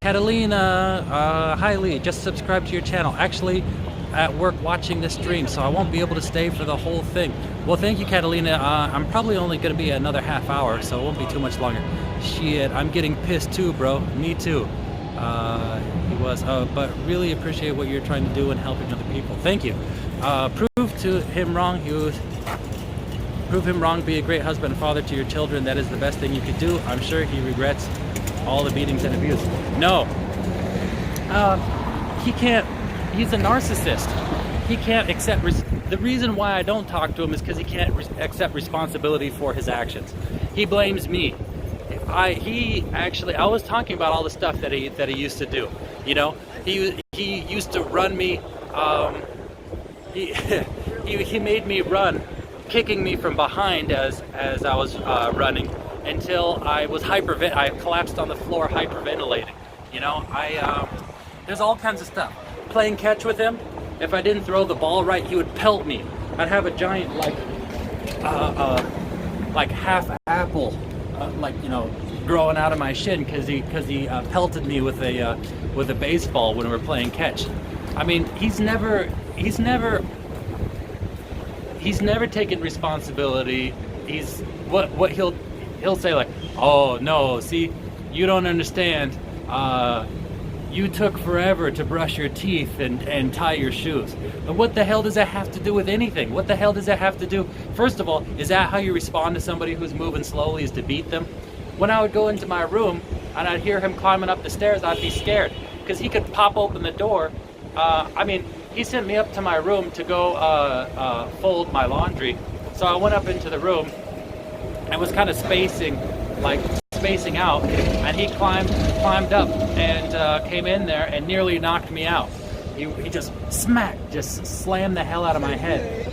Catalina, hi Lee, just subscribe to your channel. Actually, at work watching this stream, so I won't be able to stay for the whole thing. Well, thank you, Catalina. I'm probably only going to be another half hour, so it won't be too much longer. Shit, I'm getting pissed too, bro. Me too. He was, but really appreciate what you're trying to do and helping other people. Thank you. Prove him wrong. Prove him wrong. Be a great husband and father to your children. That is the best thing you could do. I'm sure he regrets all the beatings and abuse. No. He can't. He's a narcissist. He can't accept. The reason why I don't talk to him is because he can't accept responsibility for his actions. He blames me. I was talking about all the stuff that he used to do. He used to run me. He made me run, kicking me from behind as I was running until I was I collapsed on the floor, hyperventilating. There's all kinds of stuff. Playing catch with him, if I didn't throw the ball right, he would pelt me. I'd have a giant like half apple, growing out of my shin because he pelted me with a baseball when we were playing catch. I mean, he's never taken responsibility. He's what he'll say, like, oh no, see, you don't understand. You took forever to brush your teeth and tie your shoes. But what the hell does that have to do with anything? What the hell does that have to do? First of all, is that how you respond to somebody who's moving slowly, is to beat them? When I would go into my room and I'd hear him climbing up the stairs, I'd be scared because he could pop open the door. He sent me up to my room to go fold my laundry. So I went up into the room and was kind of spacing out, and he climbed up and came in there and nearly knocked me out. He just slammed the hell out of my head.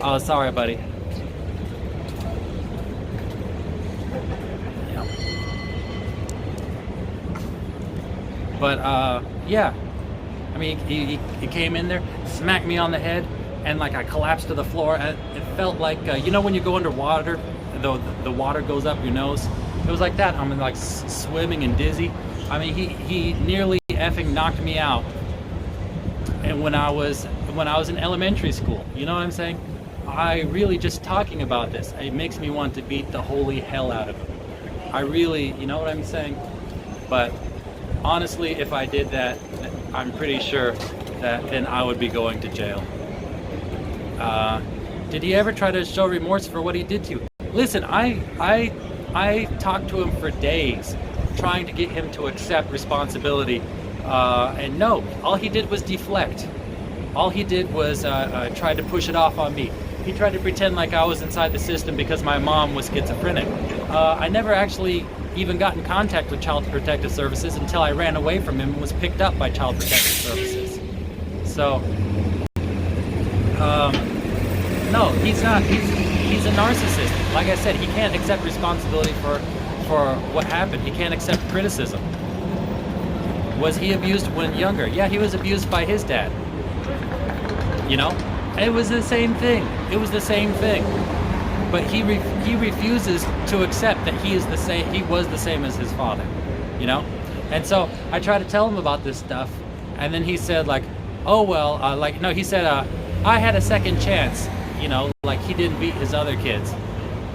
Oh, sorry, buddy. Yeah. But yeah, I mean, he came in there, smacked me on the head, and like I collapsed to the floor. And it felt like when you go underwater, the water goes up your nose. It was like that. I'm like swimming and dizzy. I mean, he nearly effing knocked me out. And when I was in elementary school, you know what I'm saying? I really, just talking about this, it makes me want to beat the holy hell out of him. I really, you know what I'm saying? But honestly, if I did that, I'm pretty sure that then I would be going to jail. Did he ever try to show remorse for what he did to you? Listen, I talked to him for days, trying to get him to accept responsibility, and no, all he did was deflect. All he did was try to push it off on me. He tried to pretend like I was inside the system because my mom was schizophrenic. I never actually even got in contact with Child Protective Services until I ran away from him and was picked up by Child Protective Services. So, no, he's not. He's a narcissist. Like I said, he can't accept responsibility for what happened. He can't accept criticism. Was he abused when younger? Yeah, he was abused by his dad. It was the same thing. It was the same thing. But he refuses to accept that he was the same as his father. And so I try to tell him about this stuff, and then he said like, oh well, he said I had a second chance. Like he didn't beat his other kids.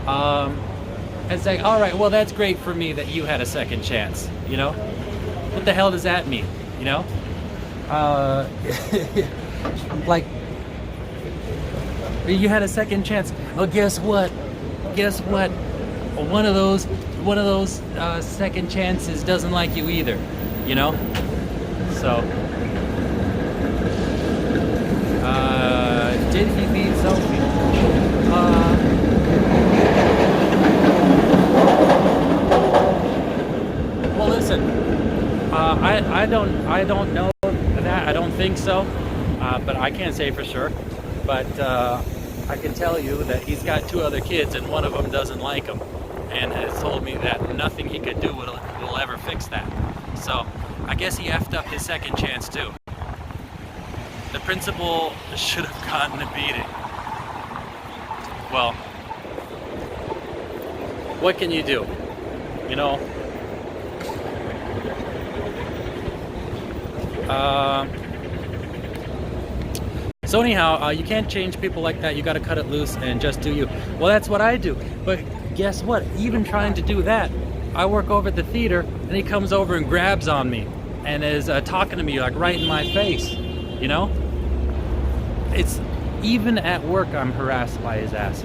And say, all right, well that's great for me that you had a second chance. What the hell does that mean? Like, you had a second chance. Oh, guess what? guess what? One of those second chances doesn't like you either, you know? So, did he beat Sophie? Well, listen, I don't know that. I don't think so, but I can't say for sure. But I can tell you that he's got 2 other kids, and one of them doesn't like him, and has told me that nothing he could do will ever fix that. So I guess he effed up his second chance too. The principal should have gotten a beating. Well, what can you do? You know. So anyhow, you can't change people like that. You got to cut it loose and just do you. Well, that's what I do. But guess what? Even trying to do that, I work over at the theater, and he comes over and grabs on me and is talking to me like right in my face. You know? It's even at work I'm harassed by his ass.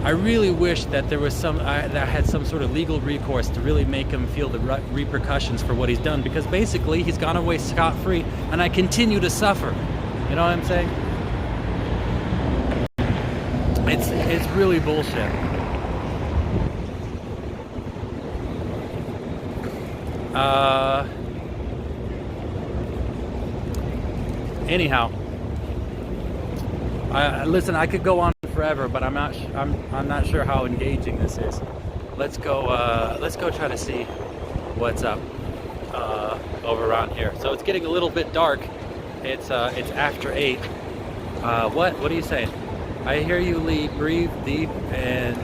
I really wish that there was that I had some sort of legal recourse to really make him feel the repercussions for what he's done, because basically he's gone away scot-free and I continue to suffer. You know what I'm saying? It's really bullshit. Anyhow, listen, I could go on forever, but I'm not sure how engaging this is. Let's go try to see what's up over around here. So it's getting a little bit dark. It's after 8. What are you saying? I hear you, Lee. Breathe deep and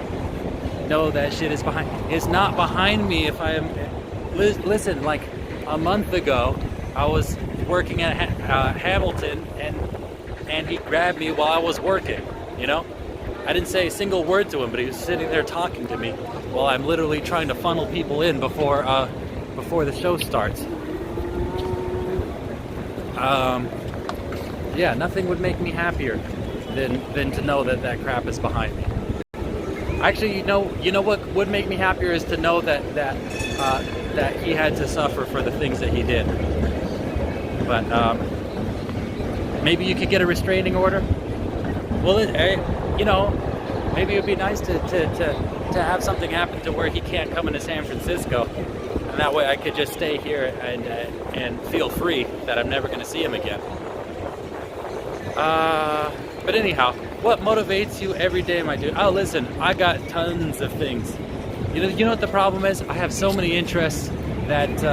know that shit is behind. It's not behind me. If I am, listen. Like a month ago, I was working at Hamilton, and he grabbed me while I was working. You know, I didn't say a single word to him, but he was sitting there talking to me while I'm literally trying to funnel people in before the show starts. Yeah, nothing would make me happier than to know that crap is behind me. Actually, you know what would make me happier is to know that he had to suffer for the things that he did. But maybe you could get a restraining order. Well, maybe it would be nice to have something happen to where he can't come into San Francisco, and that way I could just stay here and feel free that I'm never going to see him again. But anyhow, what motivates you every day, my dude? Oh, listen, I got tons of things. You know what the problem is? I have so many interests that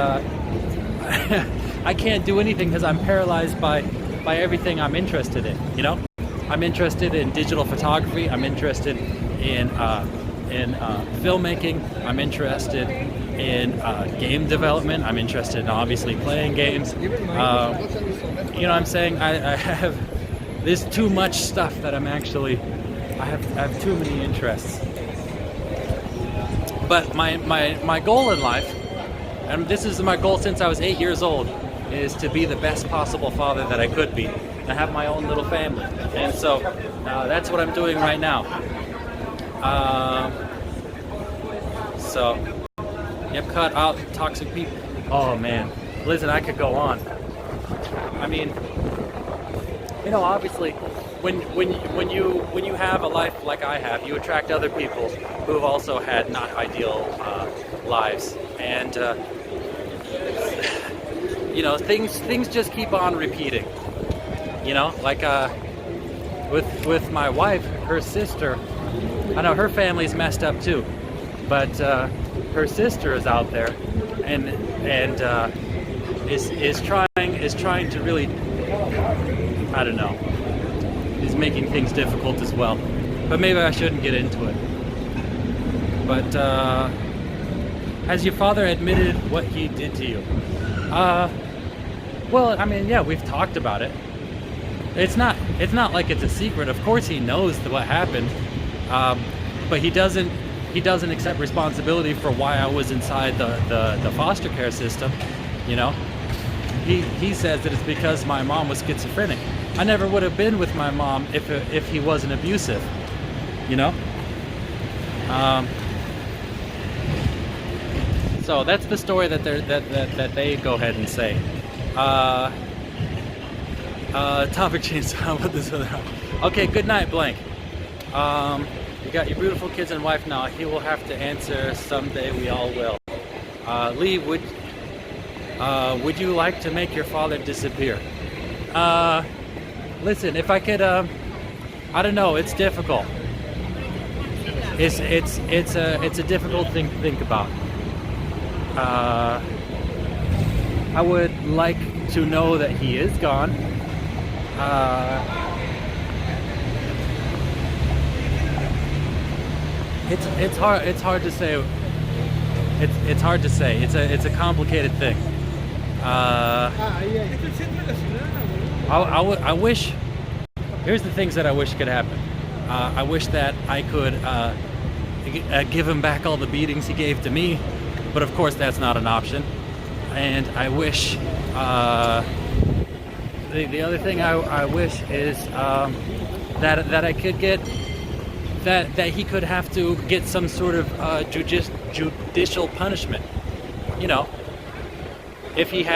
I can't do anything because I'm paralyzed by everything I'm interested in. You know, I'm interested in digital photography. I'm interested in filmmaking. I'm interested in game development. I'm interested in obviously playing games. You know what I'm saying? I have. There's too much stuff that I have too many interests. But my goal in life, and this is my goal since I was 8 years old, is to be the best possible father that I could be, and have my own little family. And so that's what I'm doing right now. Yep, cut out toxic people. Oh man, listen, I could go on. I mean, obviously, when you have a life like I have, you attract other people who have also had not ideal lives, and things just keep on repeating. Like with my wife, her sister. I know her family's messed up too, but her sister is out there and is trying to really. I don't know. He's making things difficult as well. But maybe I shouldn't get into it. But has your father admitted what he did to you? Well, I mean, yeah, we've talked about it. It's not like it's a secret. Of course he knows what happened. But he doesn't accept responsibility for why I was inside the foster care system, He says that it's because my mom was schizophrenic. I never would have been with my mom if he wasn't abusive, So that's the story that they go ahead and say. Topic change. How about this other? Okay, good night, blank. You got your beautiful kids and wife now. He will have to answer someday. We all will. Lee, would you like to make your father disappear? Listen, if I could, I don't know. It's difficult. It's a difficult thing to think about. I would like to know that he is gone. It's hard to say. It's hard to say. It's a complicated thing. I wish. Here's the things that I wish could happen. I wish that I could give him back all the beatings he gave to me, but of course that's not an option. And I wish. The other thing I wish is that I could get that he could have to get some sort of judicial punishment. You know, if he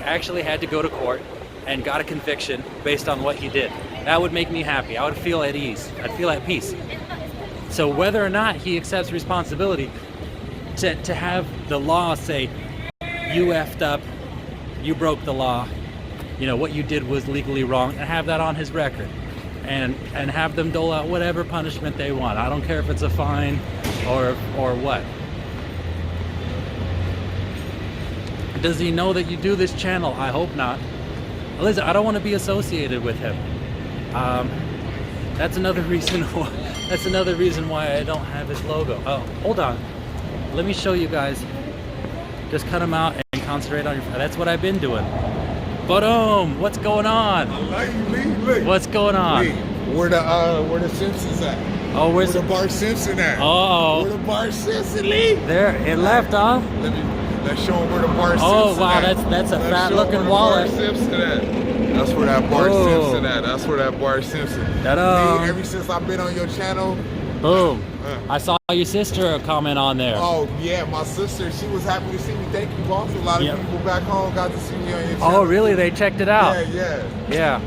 actually had to go to court and got a conviction based on what he did, that would make me happy. I would feel at ease. I'd feel at peace. So whether or not he accepts responsibility, to have the law say, you effed up, you broke the law, you know, what you did was legally wrong, and have that on his record, and have them dole out whatever punishment they want. I don't care if it's a fine or what. Does he know that you do this channel? I hope not. Listen, I don't want to be associated with him. That's another reason why. That's another reason why I don't have his logo. Oh, hold on. Let me show you guys. Just cut them out and concentrate on your. That's what I've been doing. But what's going on? What's going on? Lee, where the Simpsons at? Oh, where the Bart Simpson at? Oh, where the Bart Simpson, Lee? There, it left, huh? Let's show him where the Bart Simpson. Oh wow, at. that's a fat looking wallet. Bart Simpson at. That's where that Bart Simpson at. That's where that Bart Simpson. Lee, ever since I've been on your channel. Boom. I saw your sister comment on there. Oh yeah, my sister. She was happy to see me. Thank you, boss. A lot of people back home got to see me on your channel. Oh really? They checked it out. Yeah.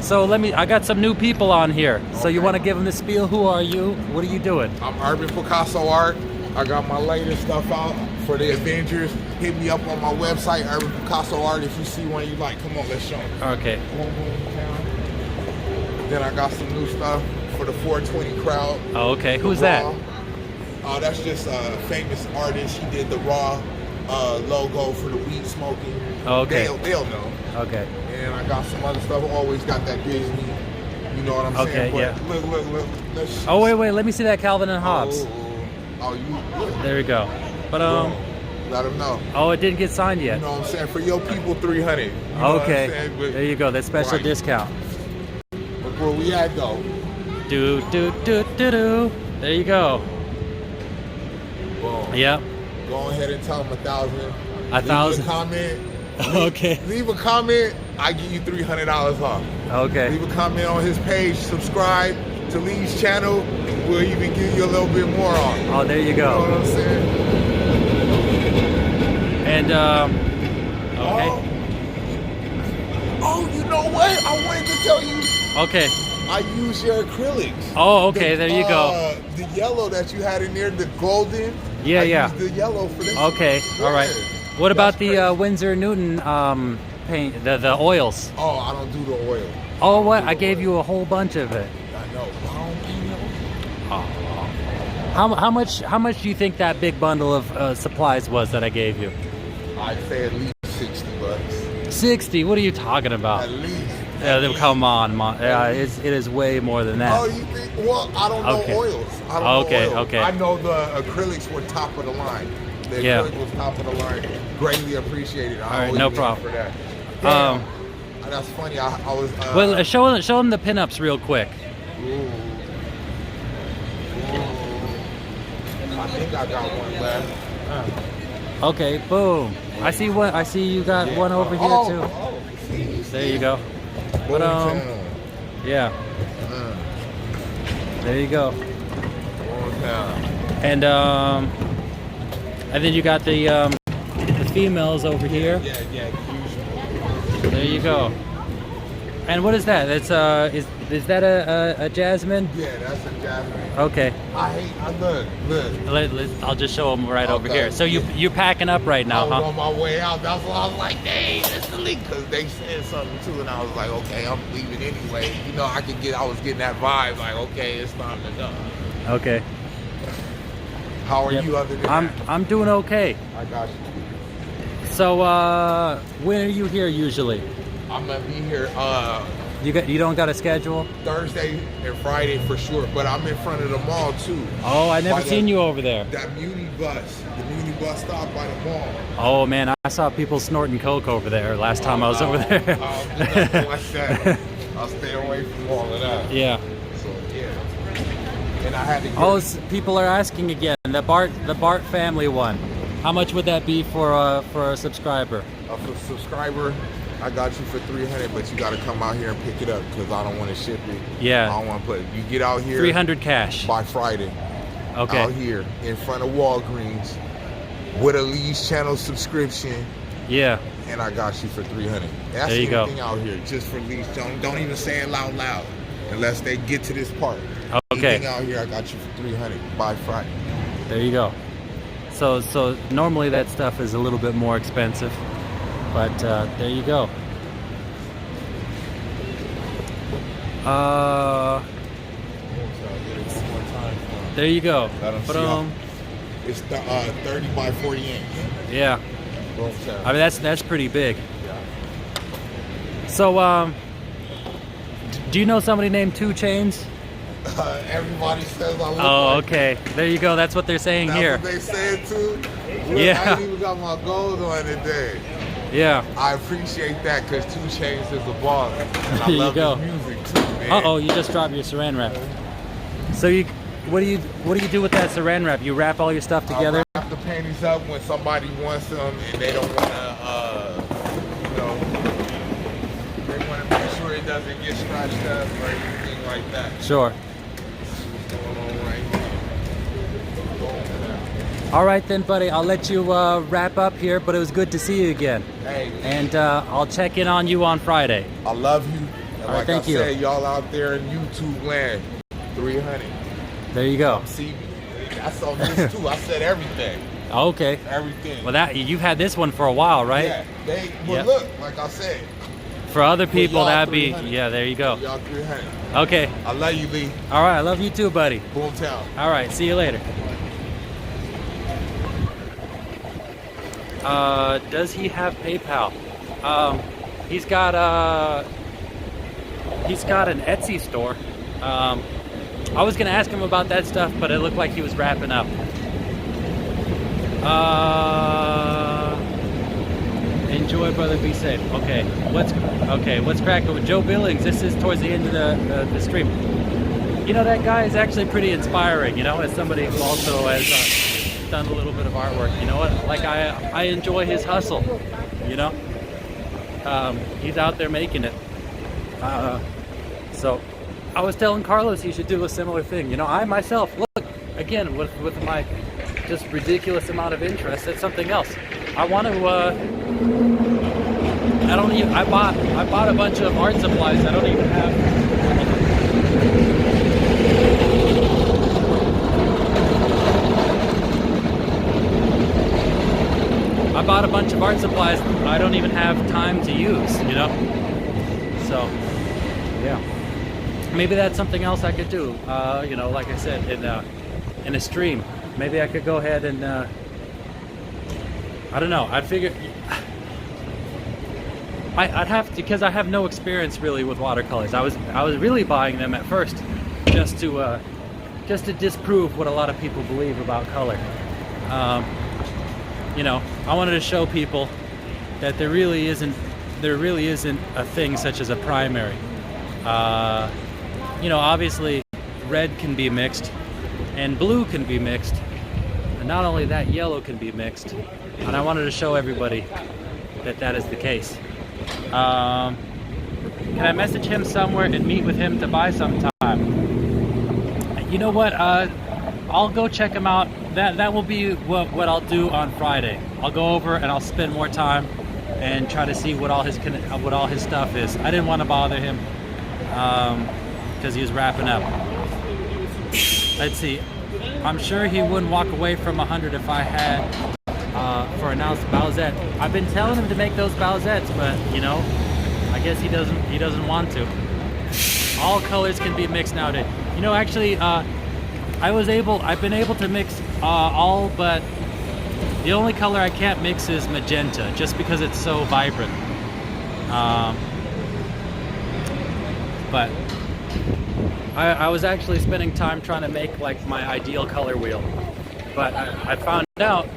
So I got some new people on here. So you want to give them the spiel? Who are you? What are you doing? I'm Urban Picasso Art. I got my latest stuff out for the Avengers. Hit me up on my website, Urban Picasso Art. If you see one you like, come on, let's show them. Okay. Then I got some new stuff for the 420 crowd. Oh, okay. Who's that? That's just a famous artist. He did the Raw logo for the weed smoking. Oh, okay. They'll know. Okay. And I got some other stuff. I always got that Disney. You know what I'm saying? Okay, yeah. Look. Oh, wait. Let me see that Calvin and Hobbes. There we go. But let them know. Oh, it didn't get signed yet. You know what I'm saying? For your people, 300. You know okay. What I'm saying? But, there you go. That special discount. Look where we at though. Do. There you go. Boom. Yep. Go ahead and tell them 1,000. 1,000. Leave a comment. Okay. Leave a comment. I give you $300 off. Okay. Leave a comment on his page. Subscribe to Lee's channel. We'll even give you a little bit more on. Oh, there you go. You know what I'm saying? And okay. Oh, you know what? I wanted to tell you. Okay. I use your acrylics. Oh, okay. There you go. The yellow that you had in there, the golden. Yeah. I used the yellow for this. Okay. Yeah. All right. What about the Winsor Newton paint? The oils. Oh, I don't do the oil. Oh, what? I gave you a whole bunch of it. I know. I don't paint those. How much do you think that big bundle of supplies was that I gave you? I'd say at least $60. 60? What are you talking about? At least. Come on, yeah, it is way more than that. Oh, you think? Well, I don't know oils. I don't know oils. Okay. I know the acrylics were top of the line. The acrylic was top of the line. Greatly appreciated. All right, no problem. For that. Damn, that's funny. I was. Well, show them the pinups real quick. Ooh. I think I got one left. Okay, boom. I see one. I see you got one over here too. There you go. But yeah. There you go. And then you got the females over here. Yeah, usually. There you go. And what is that? That's is that a jasmine? Yeah, that's a jasmine. Okay. Look. I'll just show them right over Okay. here. So you're packing up right now, I was huh? on my way out. That's why I was like, dang, that's the leak. Because they said something too. And I was like, okay, I'm leaving anyway. You know, I was getting that vibe. Like, okay, it's time to go. Okay. How are you other than that? I'm doing okay. I got you. So when are you here usually? I'm going to be here You don't got a schedule? Thursday and Friday for sure. But I'm in front of the mall too. Oh, I never seen you over there. That Muni bus. The Muni bus stop by the mall. Oh man, I saw people snorting coke over there last time I was over there. Nothing like that. I'll stay away from all of that. Yeah. So yeah. And I had to get People are asking again. The Bart family one. How much would that be for a subscriber? For a subscriber, I got you for $300, but you got to come out here and pick it up because I don't want to ship it. Yeah. I don't want to put it. You get out here. 300 cash. By Friday. Okay. Out here in front of Walgreens with a Lee's channel subscription. Yeah. And I got you for $300. That's there you anything go. out here just for Lee's. Don't even say it loud unless they get to this part. Okay. Anything out here, I got you for $300 by Friday. There you go. So normally that stuff is a little bit more expensive, but there you go. There you go. Boom. It's 30 by 40 inch. Yeah. I mean that's pretty big. So do you know somebody named 2 Chainz? Everybody says I look like okay. There you go. That's what they're saying here. That's what they said too. Look, Yeah. I ain't even got my gold on today. Yeah. I appreciate that because 2 Chainz is a baller. And I There you love go. his music too, man. Uh-oh, you just dropped your saran wrap. So what do you do with that saran wrap? You wrap all your stuff together? I wrap the panties up when somebody wants them and they don't want to, they want to make sure it doesn't get scratched up or anything like that. Sure. All right then, buddy. I'll let you wrap up here, but it was good to see you again. Hey. And I'll check in on you on Friday. I love you. And all right, like thank I you. said, y'all out there in YouTube land, 300. There you go. See, I saw this too. I said everything. Okay. Everything. Well, you've had this one for a while, right? Yeah. Yeah. Look, like I said. For other people, that'd 300. be there you go. Y'all 300. Okay. I love you, Lee. All right, I love you too, buddy. Boomtown. All right, see you later. Does he have PayPal? He's got an Etsy store. I was gonna ask him about that stuff, but it looked like he was wrapping up. Enjoy, brother. Be safe. Okay. What's cracking with Joe Billings? This is towards the end of the stream. You know, that guy is actually pretty inspiring. You know, as somebody who also has done a little bit of artwork. You know what? Like I enjoy his hustle. You know, he's out there making it. So I was telling Carlos he should do a similar thing. You know, I myself look again with my just ridiculous amount of interest. It's something else. I want to. I bought a bunch of art supplies. I don't even have. I bought a bunch of art supplies I don't even have time to use, you know? So, yeah. Maybe that's something else I could do, you know, like I said, in a stream. Maybe I could go ahead and, I don't know, I'd figure... I'd have to, because I have no experience really with watercolors. I was really buying them at first just to disprove what a lot of people believe about color. You know, I wanted to show people that there really isn't a thing such as a primary. You know, obviously red can be mixed and blue can be mixed, and not only that, yellow can be mixed. And I wanted to show everybody that is the case. Can I message him somewhere and meet with him to buy sometime? You know what? I'll go check him out. That will be what I'll do on Friday. I'll go over and I'll spend more time and try to see what all his stuff is. I didn't want to bother him because he was wrapping up. Let's see. I'm sure he wouldn't walk away from 100 if I had for announced Bowsette. I've been telling him to make those Bowsettes, but you know, I guess he doesn't want to. All colors can be mixed nowadays. You know, actually, I've been able to mix all, but the only color I can't mix is magenta, just because it's so vibrant. But I was actually spending time trying to make like my ideal color wheel, but I found out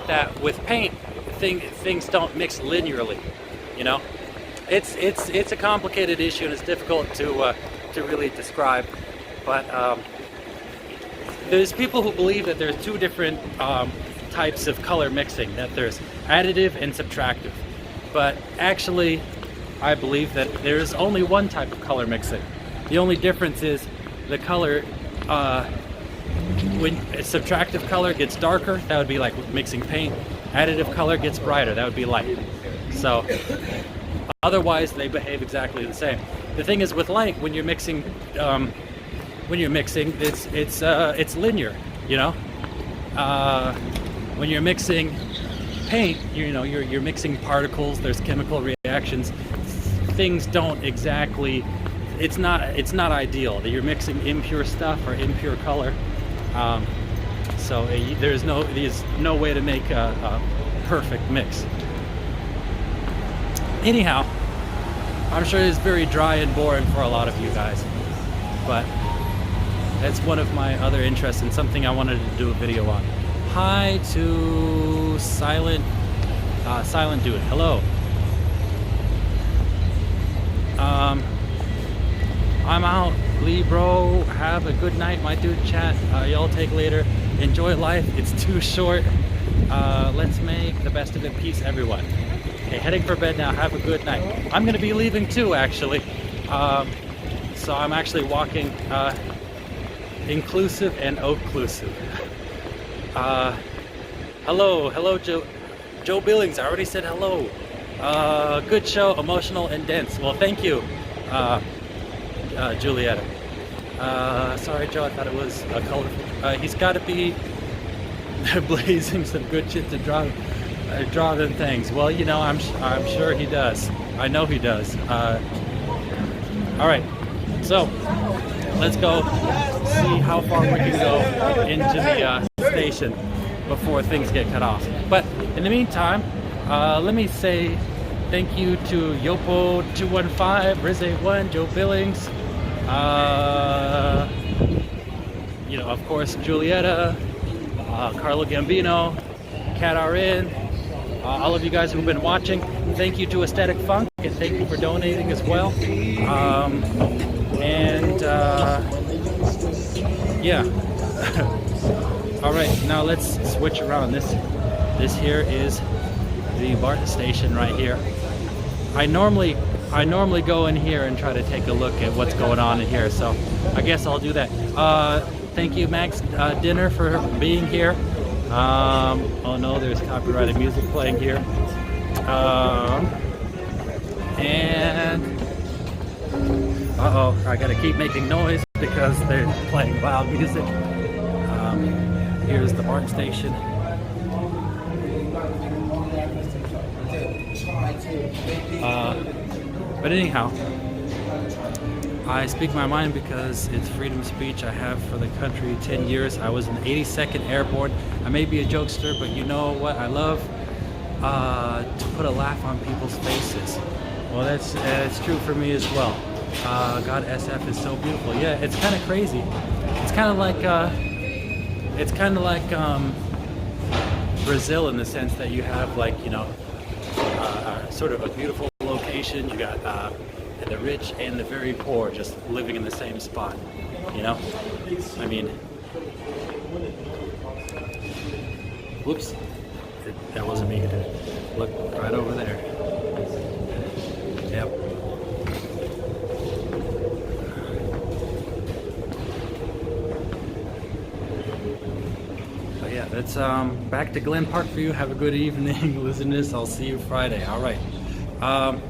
that with paint, things don't mix linearly. You know, it's a complicated issue and it's difficult to really describe. But there's people who believe that there's two different types of color mixing, that there's additive and subtractive. But actually, I believe that there's only one type of color mixing. The only difference is the color, when a subtractive color gets darker, that would be like mixing paint. Additive color gets brighter, that would be light. So otherwise, they behave exactly the same. The thing is with light, when you're mixing, it's linear, you know. When you're mixing paint, you're mixing particles. There's chemical reactions. Things don't exactly. It's not ideal. You're mixing impure stuff or impure color. So there's no way to make a perfect mix. Anyhow, I'm sure it's very dry and boring for a lot of you guys, but that's one of my other interests and something I wanted to do a video on. Hi to Silent Dude. Hello. I'm out, Lee bro. Have a good night, my dude. Chat. Y'all take later. Enjoy life. It's too short. Let's make the best of it. Peace, everyone. Okay, heading for bed now. Have a good night. I'm gonna be leaving too, actually. So I'm actually walking inclusive and occlusive. Hello, Joe Billings. I already said hello. Good show, emotional and dense. Well, thank you, Julietta. Sorry, Joe. I thought it was colorful. He's got to be blazing some good shit to draw them things. Well, you know, I'm sure he does. I know he does. All right, so let's go see how far we can go into the station before things get cut off. But in the meantime, let me say thank you to Yopo215, Riz81, Joe Billings, you know, of course, Julietta, Carlo Gambino, Cat RN, all of you guys who've been watching. Thank you to Aesthetic Funk, and thank you for donating as well. Yeah. All right, now let's switch around. This here is the BART station right here. I normally go in here and try to take a look at what's going on in here, so I guess I'll do that. Thank you, Max Dinner, for being here. Oh no, there's copyrighted music playing here. And uh-oh, I gotta keep making noise because they're playing loud music. Here's the BART station. But anyhow, I speak my mind because it's freedom of speech. I have for the country 10 years. I was in the 82nd Airborne. I may be a jokester, but you know what? I love to put a laugh on people's faces. Well, that's true for me as well. God, SF is so beautiful. Yeah, it's kind of crazy. It's kind of like Brazil in the sense that you have, like, you know, sort of a beautiful location. You got the rich and the very poor just living in the same spot, you know? I mean, whoops, that wasn't me. Look right over there. Yep. yeah, that's back to Glen Park for you. Have a good evening. Listen to this. I'll see you Friday. All right. Oh,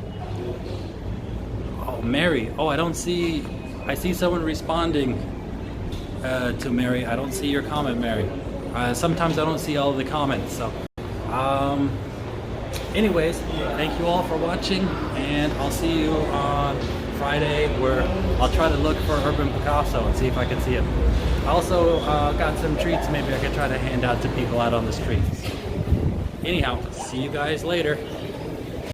Mary. Oh, I see someone responding to Mary. I don't see your comment, Mary. Sometimes I don't see all the comments. So, anyways, thank you all for watching, and I'll see you on Friday, where I'll try to look for Urban Picasso and see if I can see him. I also got some treats maybe I could try to hand out to people out on the streets. Anyhow, see you guys later.